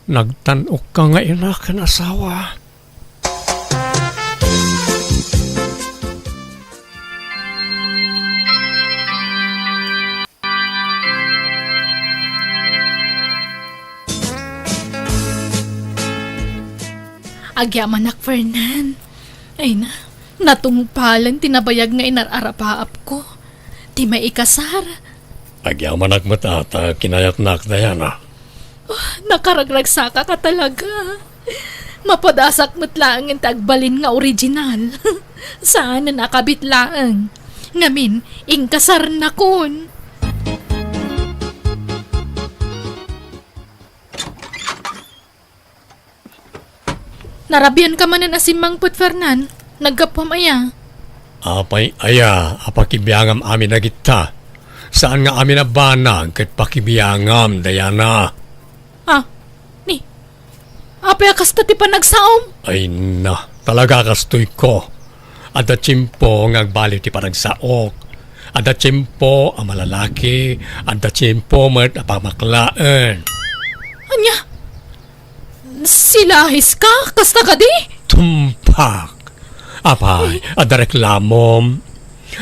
Nagtanok ka nga inak kan asawa. Agyaman nak Fernan. Ay na, natungpalan tinabayag nga inararapaap ko. Di may ikasar. Agyaman ak matata, kinayat nak, Diana. Nakaragragsaka ka talaga. Mapadasak mo't lang ang tagbalin nga original. Saan na nakabit lang. Ngamin, ingkasar na kun. Narabian ka man na asimang put Fernan. Nagkapam aya. Apay aya, apakibiyangam amin na kita. Saan nga amin na banag kat pakibiyangam, Diana? Ni. Apay akasta ti pa nagsaom. Ay na, talaga kastoy ko. Ada tsimpo ngagbali ti panagsaok. Ada tsimpo ang malalaki. Ada tsimpo mat apamaklaan. Anya? Silahis ka? Kasta ka di? Tumpak. Apay, ada reklamom.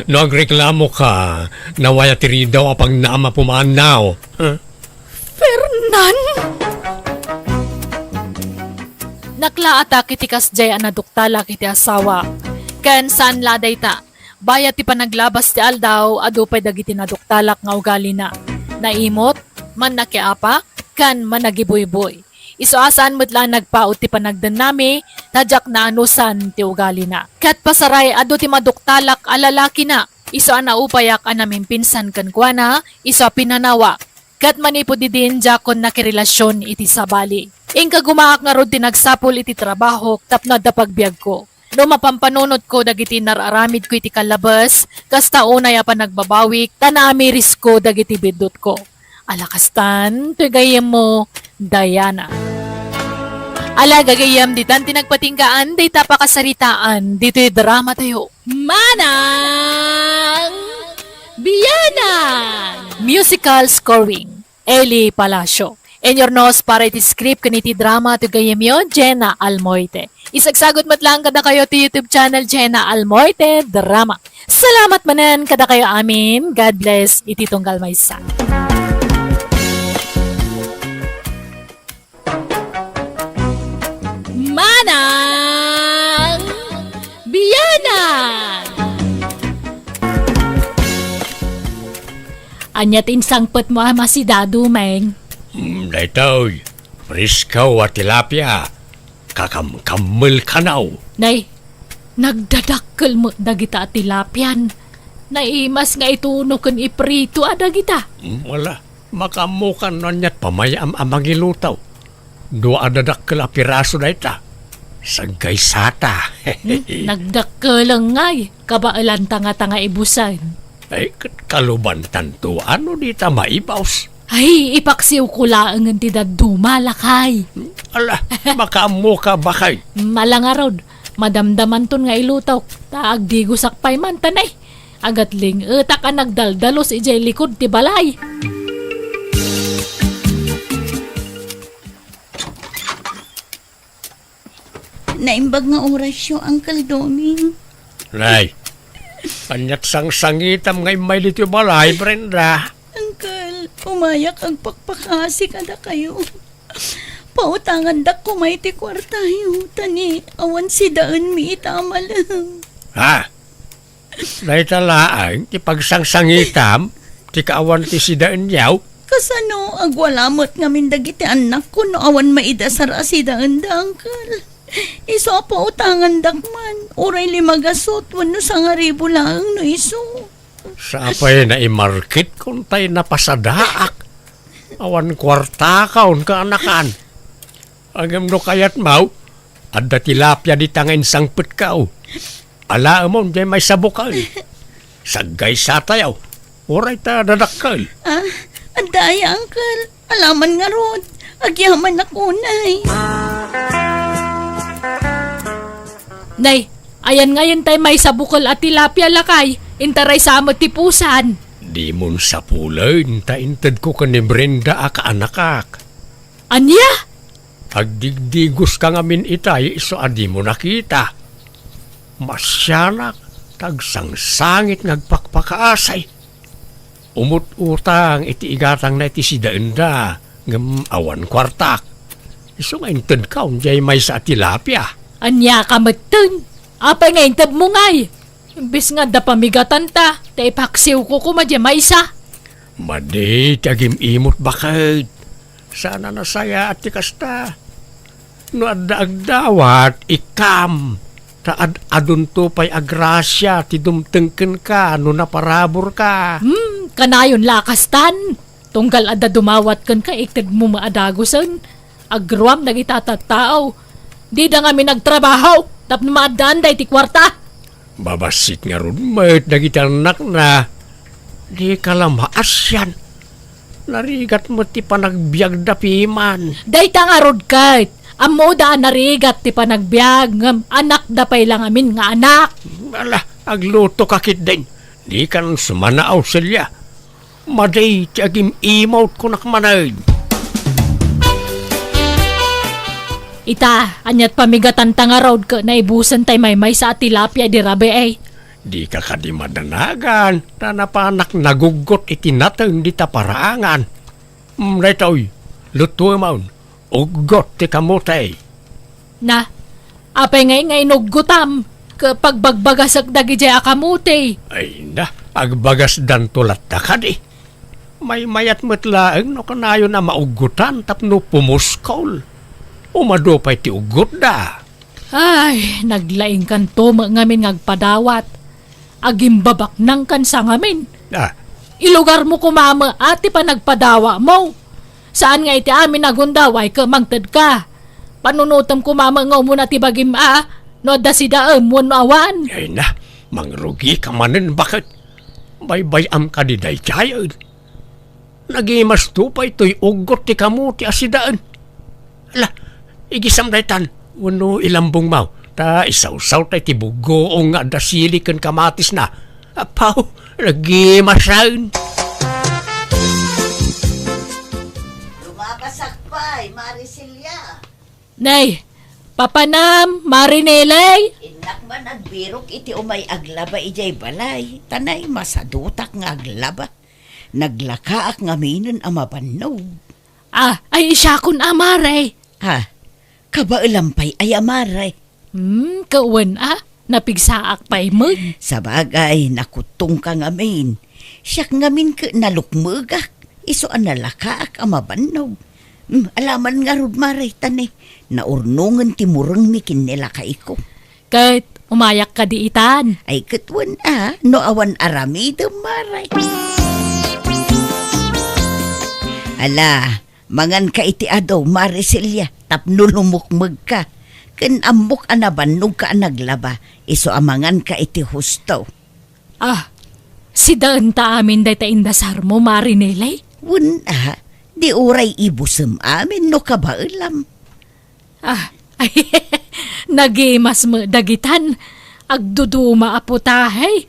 No agreklamo ka, nawaya tiri daw apang naama pumanaw. Fernan? Nakla kiti kasjay anaduktala kiti asawa. Ken saan laday ta? Bayat ti panaglabas ti aldaw, adupay dagiti naduktalak nga ugali na. Naimot, man nakiapa, kan managibuyboy. Isuasan mo't lang nagpaot ti panagdan nami, tadyak na anusan ti ugali na. Kat pasaray ado ti maduktalak alalaki na. Iso ana upayak anamin pinsan kan kwa na, iso pinanawa. Kat manipo di din jakon nakirelasyon iti sabali. Ingka gumaak nga rod ti nagsapol iti trabaho tapno da pagbiag ko. No mapampanunod ko dagiti nararamid ko iti kalabas, kasta unay pa nagbabawik, tanami risko dagiti bidot ko. Alakastan, gayem mo, Diana. Ala gagayam ditan tinagpatinggaan, day tapakasaritaan, dito'y drama tayo. Manang Biyanan! Musical scoring, Eli Palacio. En your nose para iti script kaniti drama to gayem yo, Jenna Almoite. Isagsagot mat lang kada kayo ti YouTube channel Jenna Almoite Drama. Salamat manan kada kayo amin. God bless iti tunggal maysa. Manang Biyanan! Anyat insangpet mo ama si Dadu, Meng. Daytoy, friskaw at tilapia. Kakamkamil ka naw. Nay, nagdadakkel mo dagita at tilapyan. Naimas nga ituno kan iprito adagita. Wala, makamukan na niya't pamayam amang ilutaw. Dua adadakkel a piraso na ita. Sagay sata. Nagdakkel lang ngay, kabaalan tanga-tanga ibusan. Ay, kaluban tanto, ano di ta maibaws? Ay, ipaksiw ko lang ang ti Dadu malakay. Ala, makamuka bakay. Malangarod, madamdaman ton nga ilutaw, taag di gusakpay man tanay. Agat ling, etak ka nagdaldalos ijay likod ti balay. Naimbag nga orasyo, Uncle Doming. Nay, kanyat sang-sangitam ngay may dito balay, Brenda. Uncle, umayak ang pakpakasi kada kayo. Pautangan dak kumay ti kwartayo. Tani, awan si daan mi itama lang. Ha? Nay talaang, ti pagsang-sangitam, ti kaawan ti sidaan yaw. Kasano, agwalamot ngamin dagiti anak ko no awan maidasar si daan da, Uncle. Iso pa utangan dakman. Uray limagasot, wano sa nga ribo lang no iso. Sa apay na i-market kung tayo napasadaak. Awan kwarta kaon ka anakan. Agam no kayat mau, adda tilapia di tangin sangpet kao. Ala mo, di may sabukal. Sagay sa tayaw. Uray ta dadakal. Ah, andaya, Uncle. Alaman nga rod. Agyaman ako, Nay. Nay, ayan ngayon tay may sabukol at tilapia lakay. Intaray sa amot tipusan. Di mon sa pulay, taintad ko ka ni Brenda aka anakak. Anya? Agdigdigos ka ngamin itay, iso adi mo nakita. Masyanak, tagsangsangit ngagpakpakaasay. Umut-utang iti igatang na iti si Daenda, ngam awan kwartak. Iso nga intad ka, jay may sa tilapia. Anya ka matun. Apay nga intab mo ngay. Imbis nga da pamigatan ta, tay paksiw ko kumadya maysa. Madi, tagim imot bakit. Sana nasaya at tikasta. No adda-agdawat, ikam. Taad adun to pa'y agrasya, ti dumtengken ka, no naparabor ka. Kanayon lakastan. Tunggal adda dumawat kan ka, iktad mo maadagosan. Agruam nagitatatao. Di da nga mi nagtrabaho, tap na maadaan day ti kwarta. Babasit nga ron, mayt nagitanak na. Di ka lang maasyan. Narigat mo ti panagbiag da piman. Day ta nga rod kart. Amo da narigat ti panagbiag ngam anak da pay lang amin nga anak. Ala, agluto kakit din. Di ka nang sumanaaw silya. Maday ti agim imot ko nakmanay. Ita, anyat pamigatan ta nga road ka na ibusan tay may sa tilapia di rabe ay. Di ka kadi madanagan. Na napanak nagugot itinatang di ta paraangan. Retoy, luto maun. Ugot ti kamutay. Na, apay ngay nugutam. Kapag bagbagasak dagi jay akamuti. Ay na, agbagas dan tulat na ka di. May mayat matlaang no kanayo na maugutan tapno pumuskol. Umadopay ti ugot da. Ay, naglaing kan to ngamin ngagpadawat. Agim babak nang kan sa ngamin. Ah, Ilugar mo kumama ati pa nagpadawa mo. Saan nga iti amin nagundaway ka mangtad ka. Panunutam kumama nga muna ti bagim no da si daam mo awan. ay na, mangrugi ka manin bakit? Baybayam ka di day chayon. Nagimas tupay to'y ugot ti kamuti asidaan. Ala, igisam daytan, wano ilambong mau. Ta isaw-saw tay ti bugo o nga da silikan kamatis na. Apaw, nagimasan. Lumakasakpay, Marisilya. Nay, Papanam, Marinelay. Inak man nagbirok iti umay aglaba ijay balay. Tanay masadutak nga aglaba. Naglakaak nga minun ang mabannog. Ay siya kun amare. Ha, kabaulampay ay amaray. Kawan napigsaak pa'y mo. Sa bagay, nakutong ka ngamin. Siyak ngamin ka nalukmugak. Iso ang nalakaak ang mabannog. Alaman nga rod maray tanay. Naurnungan timurang mikin nila kaiko. Kahit umayak ka diitan. Ay katwan no awan aramidam maray. Ala, mangan ka iti adaw, Marisilya, tapno lumukmag ka. Ken amok anabannog ka naglaba, iso amangan ka iti husto. Si daan ta amin day ta indasar mo, Marinelay. Wuna, di uray ibusem amin no kabailam. Ay, nagimas mo dagitan. Agduduma aputahay.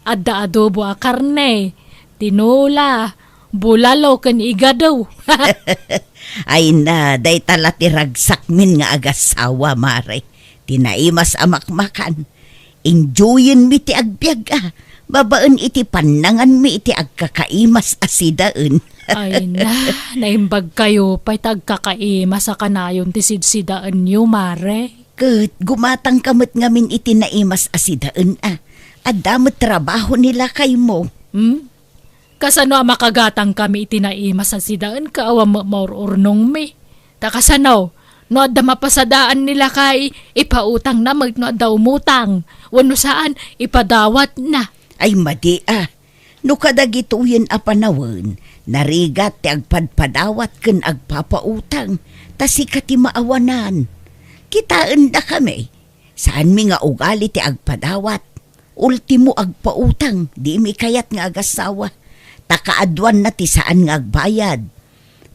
Adda adobo a karne. Tinola. Bulalo kan igadaw. Ay na, day tala tiragsak min nga agasawa, Mare. Tinaimas amakmakan. Enjoyin mi ti agbyag Babaan iti panangan mi iti agkakaimas asidaan. Ay na, naimbag kayo pa'y tagkakaima sa kanayon ti sidsidaan nyo, Mare. Kat gumatang kamot ngamin iti naimas asidaan At damot trabaho nila kay mo. Kasano makagatang kami iti naima sa sidaan kaawa maururnong mi. Takasano, no adda mapasadaan nila kay ipautang na no adda umutang. Wano saan ipadawat na. Ay madi no kadagituyen a panawon, narigat ti agpadpadawat ken agpapautang, tasika ti maawanan. Kitaan da kami, saan mi nga ugali ti agpadawat, ultimo agpautang, di mi kayat nga agasawa, takaadwan na ti saan nga agbayad.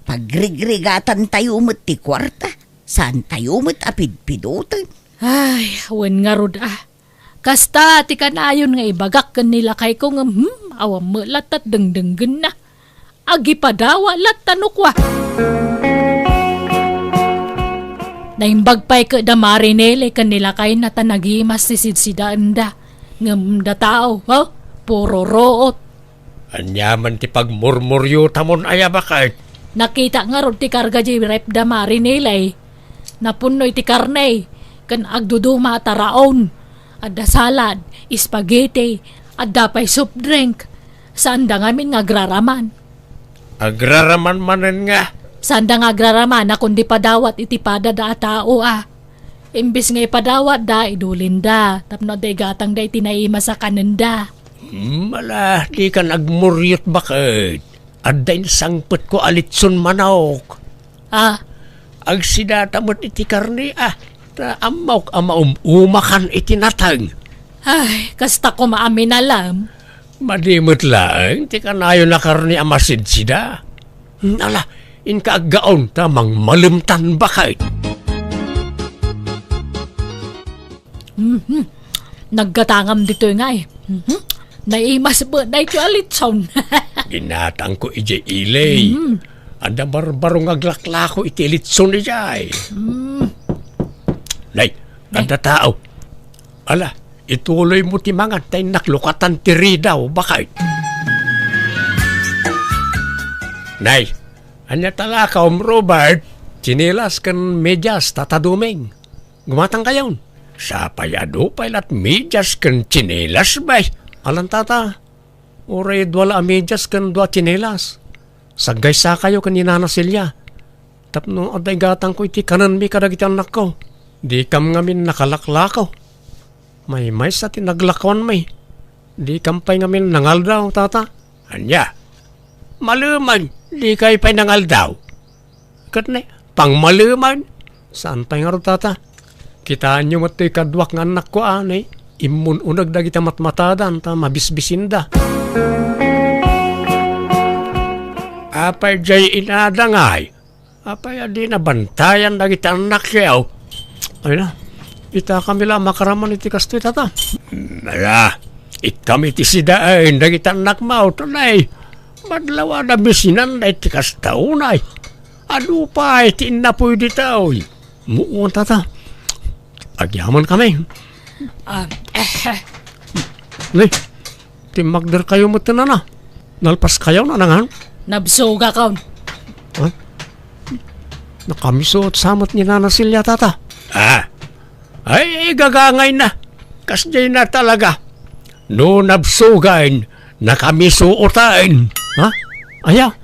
Pagrigregatan tayo met ti kwarta, saan tayo met apidpidutan. Ay, wen nga rod Kasta ti kanayon nga ibagak kan nila kay ko nga awam mo latat dengdenggen na. Agi padawa lat tanukwa. Naimbag pa'y ka da Marinele kan nila kay natanagimas si sidsidaan da. Ngam da tao, puro root. Anyaman ti pagmurmuryo tamon aya bakit? Nakita nga rod ti karga di rep da Marinele. Napunoy ti karne, kan agduduma taraon. Adda salad, spaghetti, adda pa'y soup drink. Saan da ngamin nga agraraman? Agraraman manen nga. Saan da nga agraraman na kundi padawat iti pada da tao Imbis nga ipadawat da, idulin da. Tapno da gatang da itinaima sa kananda. Mala, di ka nagmuryot bakit? Adda sangpet ko alitson manok. Agsidata mo't iti karni amawk umakan itinatag. Ay, kasta ko maamin alam. Madimot lang, ti kanayo na karni amasid sida. Ala, inkaagaon tamang malimtan bakit? Naggatangam dito nga Naimas ba na ito alitson? Ginatang ko ije ilay. Anda barbarong aglaklako iti litson ni jay. Nay, anda tao. Ala, ituloy mo ti mangan tay naklukatan ti ridaw, bakit? Nay, anya talaka Robert, chinilas kan medyas tataduming. Gumatang kayon. Sa payado pailat medyas kan chinilas bay. Alan tata, oray dwala medyas kan dua chinilas. Sagay sa kayo kanina na silya. Tapno aday gatang ko iti kanan mi kadagiti anak ko. Di kam ngamin nakalaklakaw. May sa tinaglakawan may. Di kam pa'y ngamin nangal daw, tata. Anya, maluman, di kay pa'y nangal daw. Katne, pang maluman. Saan pa'y nga ro, tata? Kitaan nyo mato'y kadwak ng anak ko, anay. Imun unag da kita matmatadan, ta mabisbisinda. Apay jay inadangay. Apay adi na bantayan da kita anak siyaw. Ay na, ita kami lang makaraman iti kastoy tata. Nala, kami ti sidain, dagita anak mao, tunay. Madlawa na bisinan na iti kastaunay. Ano pa, iti inapoy ditaw. Muon tata, Agyaman kami. Ni, timagder kayo mo na. Nalpas kayo na nangan. Nabsuga ka. Nakamisot samot ni Nana Silya tata. Ay, gagangay na. Kasjay na talaga. No nabsugain, nakamisuotain. Ha? Aya.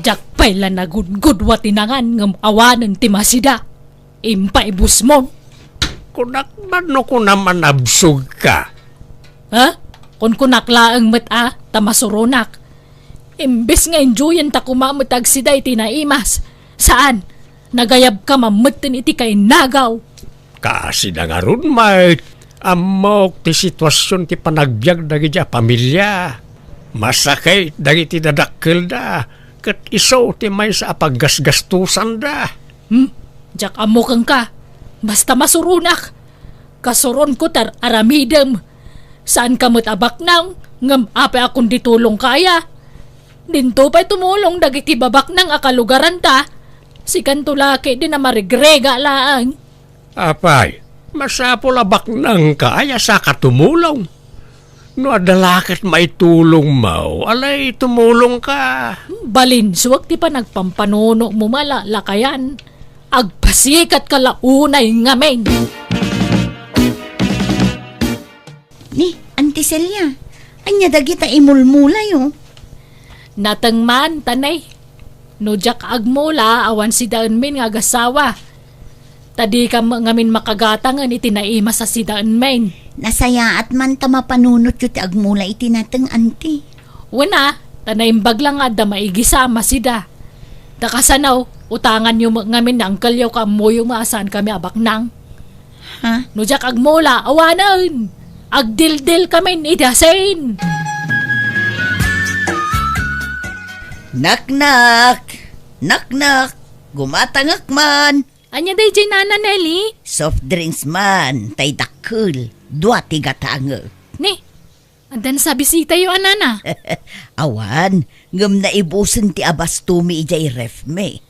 Jakpay la nagudgud wa tinangan ngam awanan ti masida. Impay busmon. Kunakman no ko naman nabsug ka. Ha? Kung kunaklaang mata, tamasurunak. Imbes nga enjoyan ta kumamutag siday tinaimas. Saan? Nagayab ka mamutin iti kay nagaw. Kasi na nga ron, mate. Amok ti sitwasyon ti panagbiag dagi dya pamilya. Masakay dagi ti dadakkel da. Kat iso ti may sa paggasgastusan da. Jak amukang ka. Basta masurunak. Kasuron ko tar aramidem. Saan ka mutabak nang? Ngam ape akong ditulong kaya. Dinto pa'y tumulong dagiti babak nang akalugaran ta. Si kantulaki din na marigrega laang. Apay, masapulabak nang kaya sa katumulong. No adalakit may tulong mo, alay tumulong ka. Balinsuwag ti pa nagpampanuno mo malalakayan. Agpasikat ka launay ngamen. Ni, Auntie Celia, anya dagita imulmulay oh. Natangman, tanay. No jak agmula, awan si daan min nga agasawa. Tadi ka ngamin makagatangan iti naima sa si daan min. Nasaya at man ta mapanunot iti agmula iti nateng auntie. Wana, tanaimbag lang nga da maigisama sida. Takasanaw, utangan yung ngamin na angkal yaw ka mo yung maasahan kami abaknang. Ha? No jak agmula, awanan. Agdildil kami idasin. Nak-nak! Nak-nak! Gumatangak man! Anya day jay nana Nelly? Soft drinks man, tay dakkel. Dua tiga tangel. Ni, andan sa bisita yung anana. Awan, ngam na ibusin ti abastumi ijay ref me.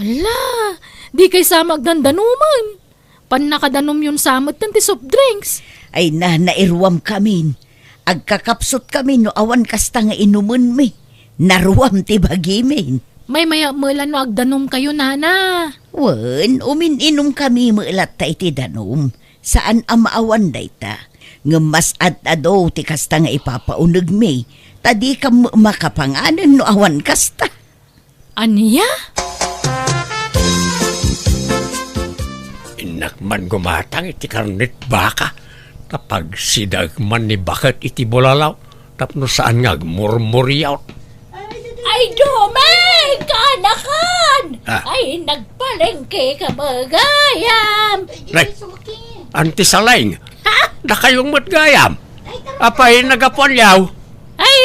Ala, di kay sa magdandanuman. Pan nakadanom yun samot ng ti soft drinks. Ay nairwam kami. Agkakapsot kami no awan kasta nga inumun me. Naruwam ti bagimin. May maya mula no agdanom kayo nana. Wen, umininom kami maalat ta iti danom. Saan ang maawan dayta? Ngemas at ado ti kasta nga ipapaunag me. Tadi ka makapanganan no awan kasta. Aniya? Inakman gumatang iti karnit baka. Tapag sidagman ni bakat iti bulalaw. Tapno saan nga agmurmuryaw. Ay, Domeng! Kanakan! Ay, nagpalengke ka magayam! Nay, Auntie Saling, na kayong matgayam. Apay nagapolyaw. Ay,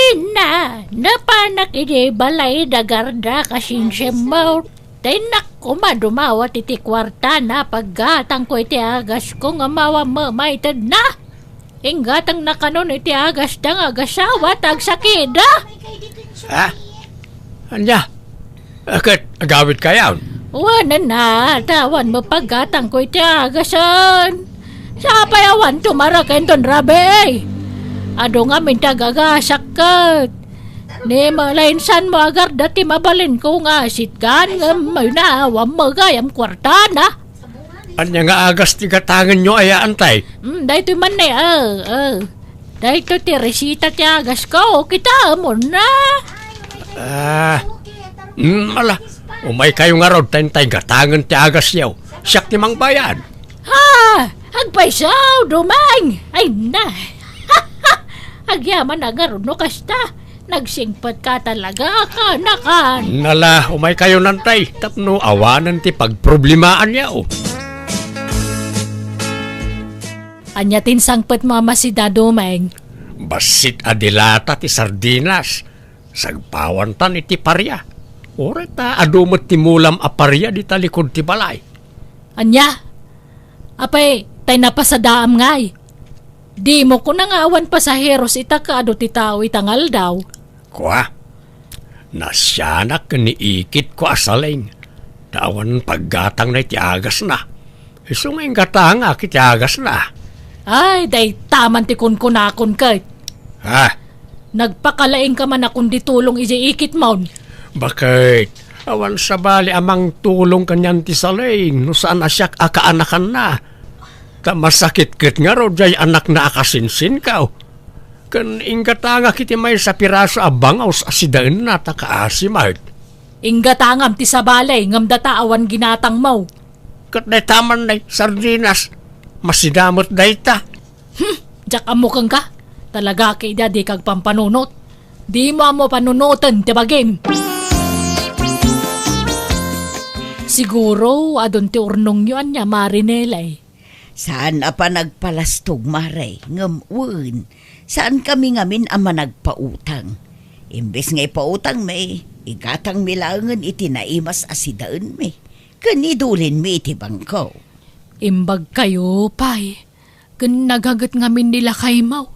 napanak iti balay dagarda kasinsim mo. Tinak ko madumawat iti kwarta na paggatang ko iti agas ko nga mawa mamaitad na. Inggatang nakanon iti agas dang agasawa tagsakida. Ha? Anya? Akit, agawit kayaw. Wala na, tawan mo paggatang ko iti agasan. Sa payawan tumarakin ton rabe. Ado nga mintagagasakat. Ni malainsan mo agar dati mabalin ko nga sitkan nga may naawam magayam kwarta na. Anya nga agas ti katangan nyo ay antay. Dahito man na dahito ti resita ti agas ko, kita mo na. Ala, umay kayo nga rod tayong katangan ti agas yaw. Siyak ti mang bayan. Ha! Agpaisaw, dumang! Ay na! Agyaman na nga ron no kasta. Nagsingpat ka talaga, kanakan. Nala, umay kayo nantay. Tapno awanan ti pagproblimaan yaw. Anya tinsangpat mama si Dadumeng. Basit adilata ti sardinas. Sagpawan tan iti parya. Oreta adumot ti mulam a parya di talikod ti balay. Anya? Apay, tay napasadaam ngay. Di mo ko nangawan pasaheros itakado ti tao itangal daw. Kwa, nasyanak ni ikit ko asaling. Tawan paggatang na itiagas na. Isungay gatang itiagas na. Ay, day taman ti kun-kunakon kay. Ha? Nagpakalaing ka man akong ditulong ikit maun. Bakit? Awan sa bali amang tulong kanyan ti saling no saan asyak akaanakan na. Ta masakit ket nga ro jay anak na akasinsin ka. Kan ingatanga kiti may sa piraso abangaw sa asidaan na takaasimart. Ingatangam ti sabalay ngam data awan ginatang mau. Kat na taman na sardinas. Masidamot na ita. Diyak amukang ka. Talaga kay di kag pampanunot. Di mo panunutan ti bagim. Siguro adon ti urnong yun niya marinelay. Saan pa nagpalastog, Maray? Ngamun, saan kami ngamin ama nagpautang? Imbes nga ipautang may, igatang milangan itinaimas asidaan may. Kanidulin mi iti bangko. Imbag kayo, pay. Kun nagagat ngamin nila kay mau.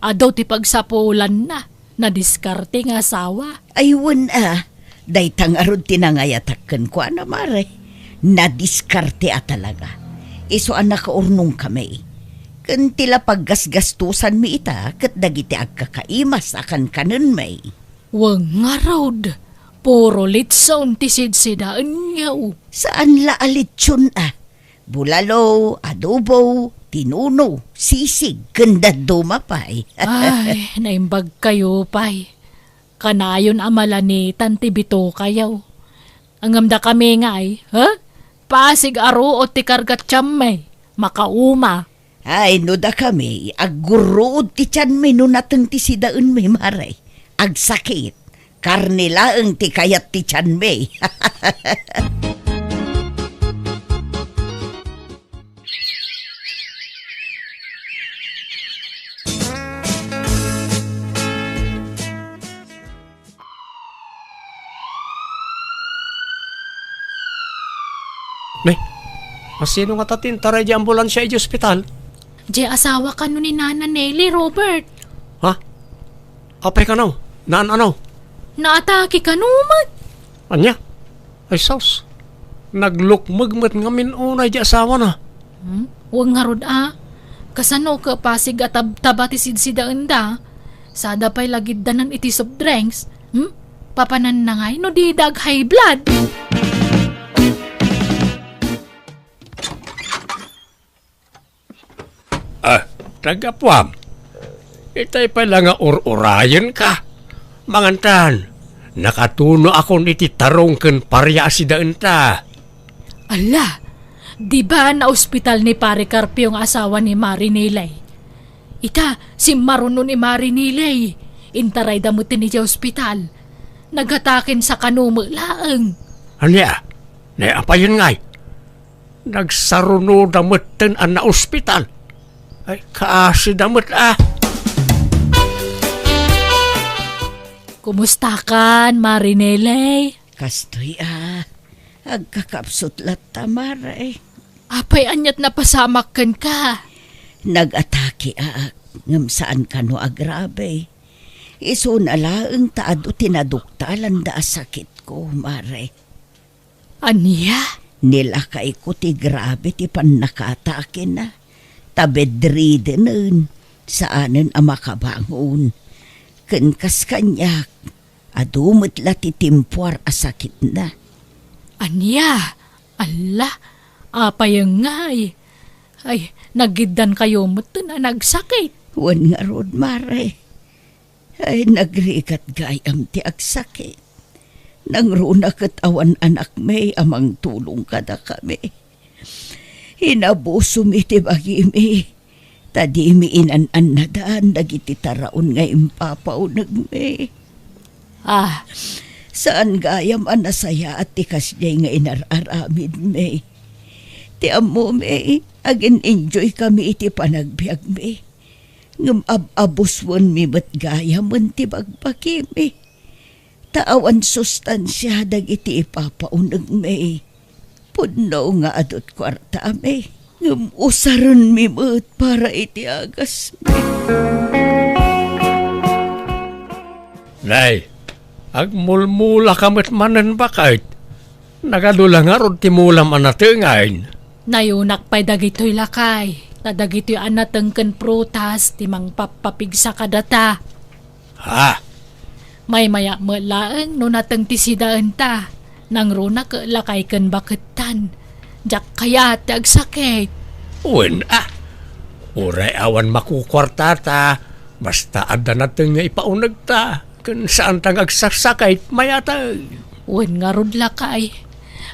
Adaw ti pagsapulan na. Nadiskarte nga asawa. Aywan daytang arod tinangayatakkan ko na, Maray. Nadiskarte talaga. Iso anak urnong kami. Kan tila paggasgastusan mi ita, kat dagiti agkakaimas akan kanon may. Wang nga raod. Puro litson ti sidsidaan nga o. Saan laalitsyon Bulalo, adobo, tinuno, sisig, ganda dumapay. Ay, naimbag kayo, pay. Kanayon amala ni Tanti Bito kayaw. Angamda kami nga ay, ha? Pasig aro o ti kargat tiyamay. Makauma. Ay, no da kami, agguruod ti tiyan may no natang ti sidaan may, Maray. Agsakit, karnilaang ti kayat ti tiyan may. May, masino nga tatin taray di ambulansya iti ospital? Di asawa ka no ni Nana Nelly, Robert. Ha? Apay ka no? Naan ano? Naatake ka numat. Anya? Ay saus. Naglukmagmat nga minunay di asawa na. Huwag nga rod Kasano ka pasig at tabati sidsidaan da. Sada pa'y lagid danan iti soft drinks. Papanan na ngay no di dag high blood. Tagapwam. Itay pala nga ur-urayan ka. Mangantan, nakatuno akong iti tarong ken parya asidaan ta. Ala, di ba na ospital ni Pare Carpio ang asawa ni Marinilay? Ita, si Maruno ni Marinilay. Intaray damutin ni ospital. Nagatakin sa kanumo laang. Anya? Naiapayan ngay. Nagsaruno damutin ang na ospital. Ay, kaasi damot Kumusta kan, Marinelay? Kastoy agkakapsot latta, Maray. Apay anyat na pasamak kan ka. Nag-atake ngam saan ka no agrabe. Iso na laang taado tinaduktalan da sakit ko, Maray. Anya? Nilakay ko ti grabe ti panakatake na. Tabedriden nun, saanan ang makabangon. Kankas kanyak, adumot la ti timpuar asakit na. Anya? Ala, apayang ngay. Ay, nagidan kayo mo na nagsakit. Wan nga rod, Mare. Ay, nagrigat gayam ti agsakit. Nang runa kat awan anak may amang tulong kada kami. Hinabuso mi ti bagimi. Tadi mi inan-an na daan dagiti taraon nga impapaw nagme. Saan gayam an nasaya at tikas niya nga inararamid me. Ti amo me, agin enjoy kami iti panagbiag me. Ngam abuswan mi bat gayam man ti bagbaki me. Taawan sustansya dagiti ipapaunag me. Puno nga adot kwarta me. Ngam usaron mi mo't para iti agas me. Nay, agmulmula kamat manan bakit? Nagadula nga ron timulam anatengain. Nayunak pa'y dagito'y lakay. Na dagito'y anatengken prutas timang papapigsa kadata. Ha? May maya melaeng no nateng tisidaan ta. Nang runa ka lakay ken baketan. Jak kaya ti agsakit. Uwen Uray awan makukwarta ta. Basta ada natin nga ipaunag ta. Kung saan tang agsasakay mayata. Wen nga rod lakay.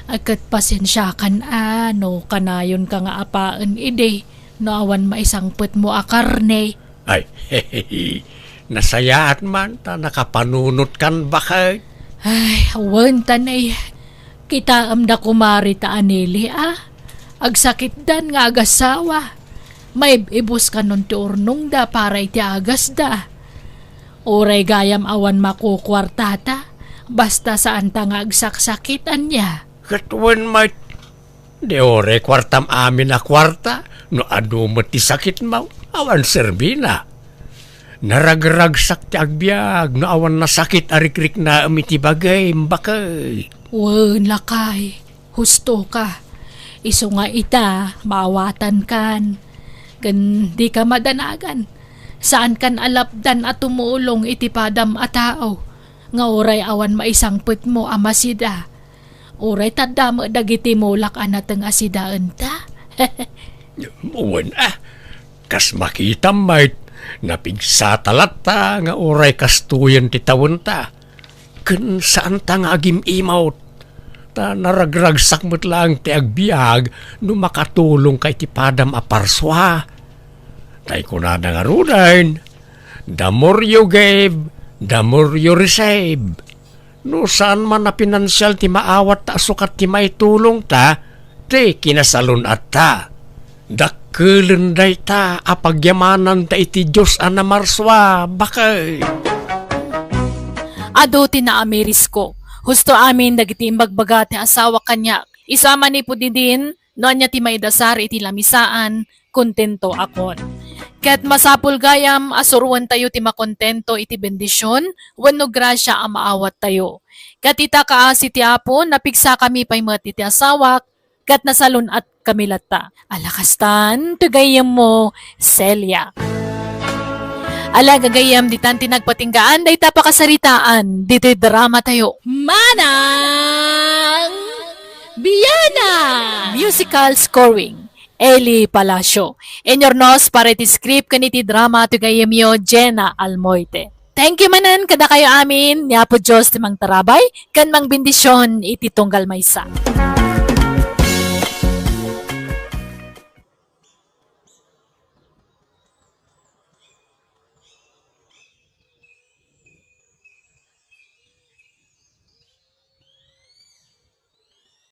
Agkat pasensya kan no kanayon ka nga apaan ide. No awan maisangpet mo a karne. Ay, hehehe. Nasayaat man ta nakapanunot kan bakay. Ay, awan tanay. Kita amda kumari ta anili Agsakit dan nga agasawa. May ibus ka nun ti urnong da para iti agas da. Oray gayam awan makukwartata. Basta saan ta nga agsaksakitan niya. Katwan may de ore kwartam amin na kwarta. No adumot ti sakit mo. Awan serbina. Naragragsak ti agbyag. No awan na sakit arikrik na amiti bagay mbakay. Wen lakay. Husto ka. Iso nga ita, maawatan kan. Gan di ka madanagan. Saan kan alapdan at tumulong iti padam a tao. Nga oray awan maisangpet mo amasida. Oray tadam dagiti mulak anateng asidaan ta. Uwan kas makita may napigsatalat ta nga oray kastuyan ti tawon ta. Kun saan ta nga agim imawt. Ta naragragsak mo't lang ti agbiag no makatulong kay ti padam a parswa. Tay ko na nga runain. The more you give, the more you receive. No saan man na pinansyal ti maawat ta sukat ti may tulong ta, ti kinasalun at ta. Dakkelin day ta apagyamanan ta iti Diyos ana marswa, bakay. Ado ti na ameris ko. Husto amin dagiti imbagbaga ti asawa kanya. Isama ni po din, no anya ti may dasar iti lamisaan, kontento akon. Ket masapul gayam asuruan tayo ti makontento iti bendisyon, wenno grasya ang maawat tayo. Ket ita kaasi ti Apo napigsa kami pay met iti asawak, ket nasalun at kami latta. Alakastan, tugayam mo, Celia. Ala gagayam ditan tinagpatinggaan, day tapakasaritaan, dito'y drama tayo. Manang Biyana! Musical scoring. Eli Palacio. In your nose, para iti script kaniti drama to gayemyo Jenna Almoite. Thank you manan kada kayo amin. Niya po Diyos timang tarabay, kan mang bendisyon iti tunggal maysa.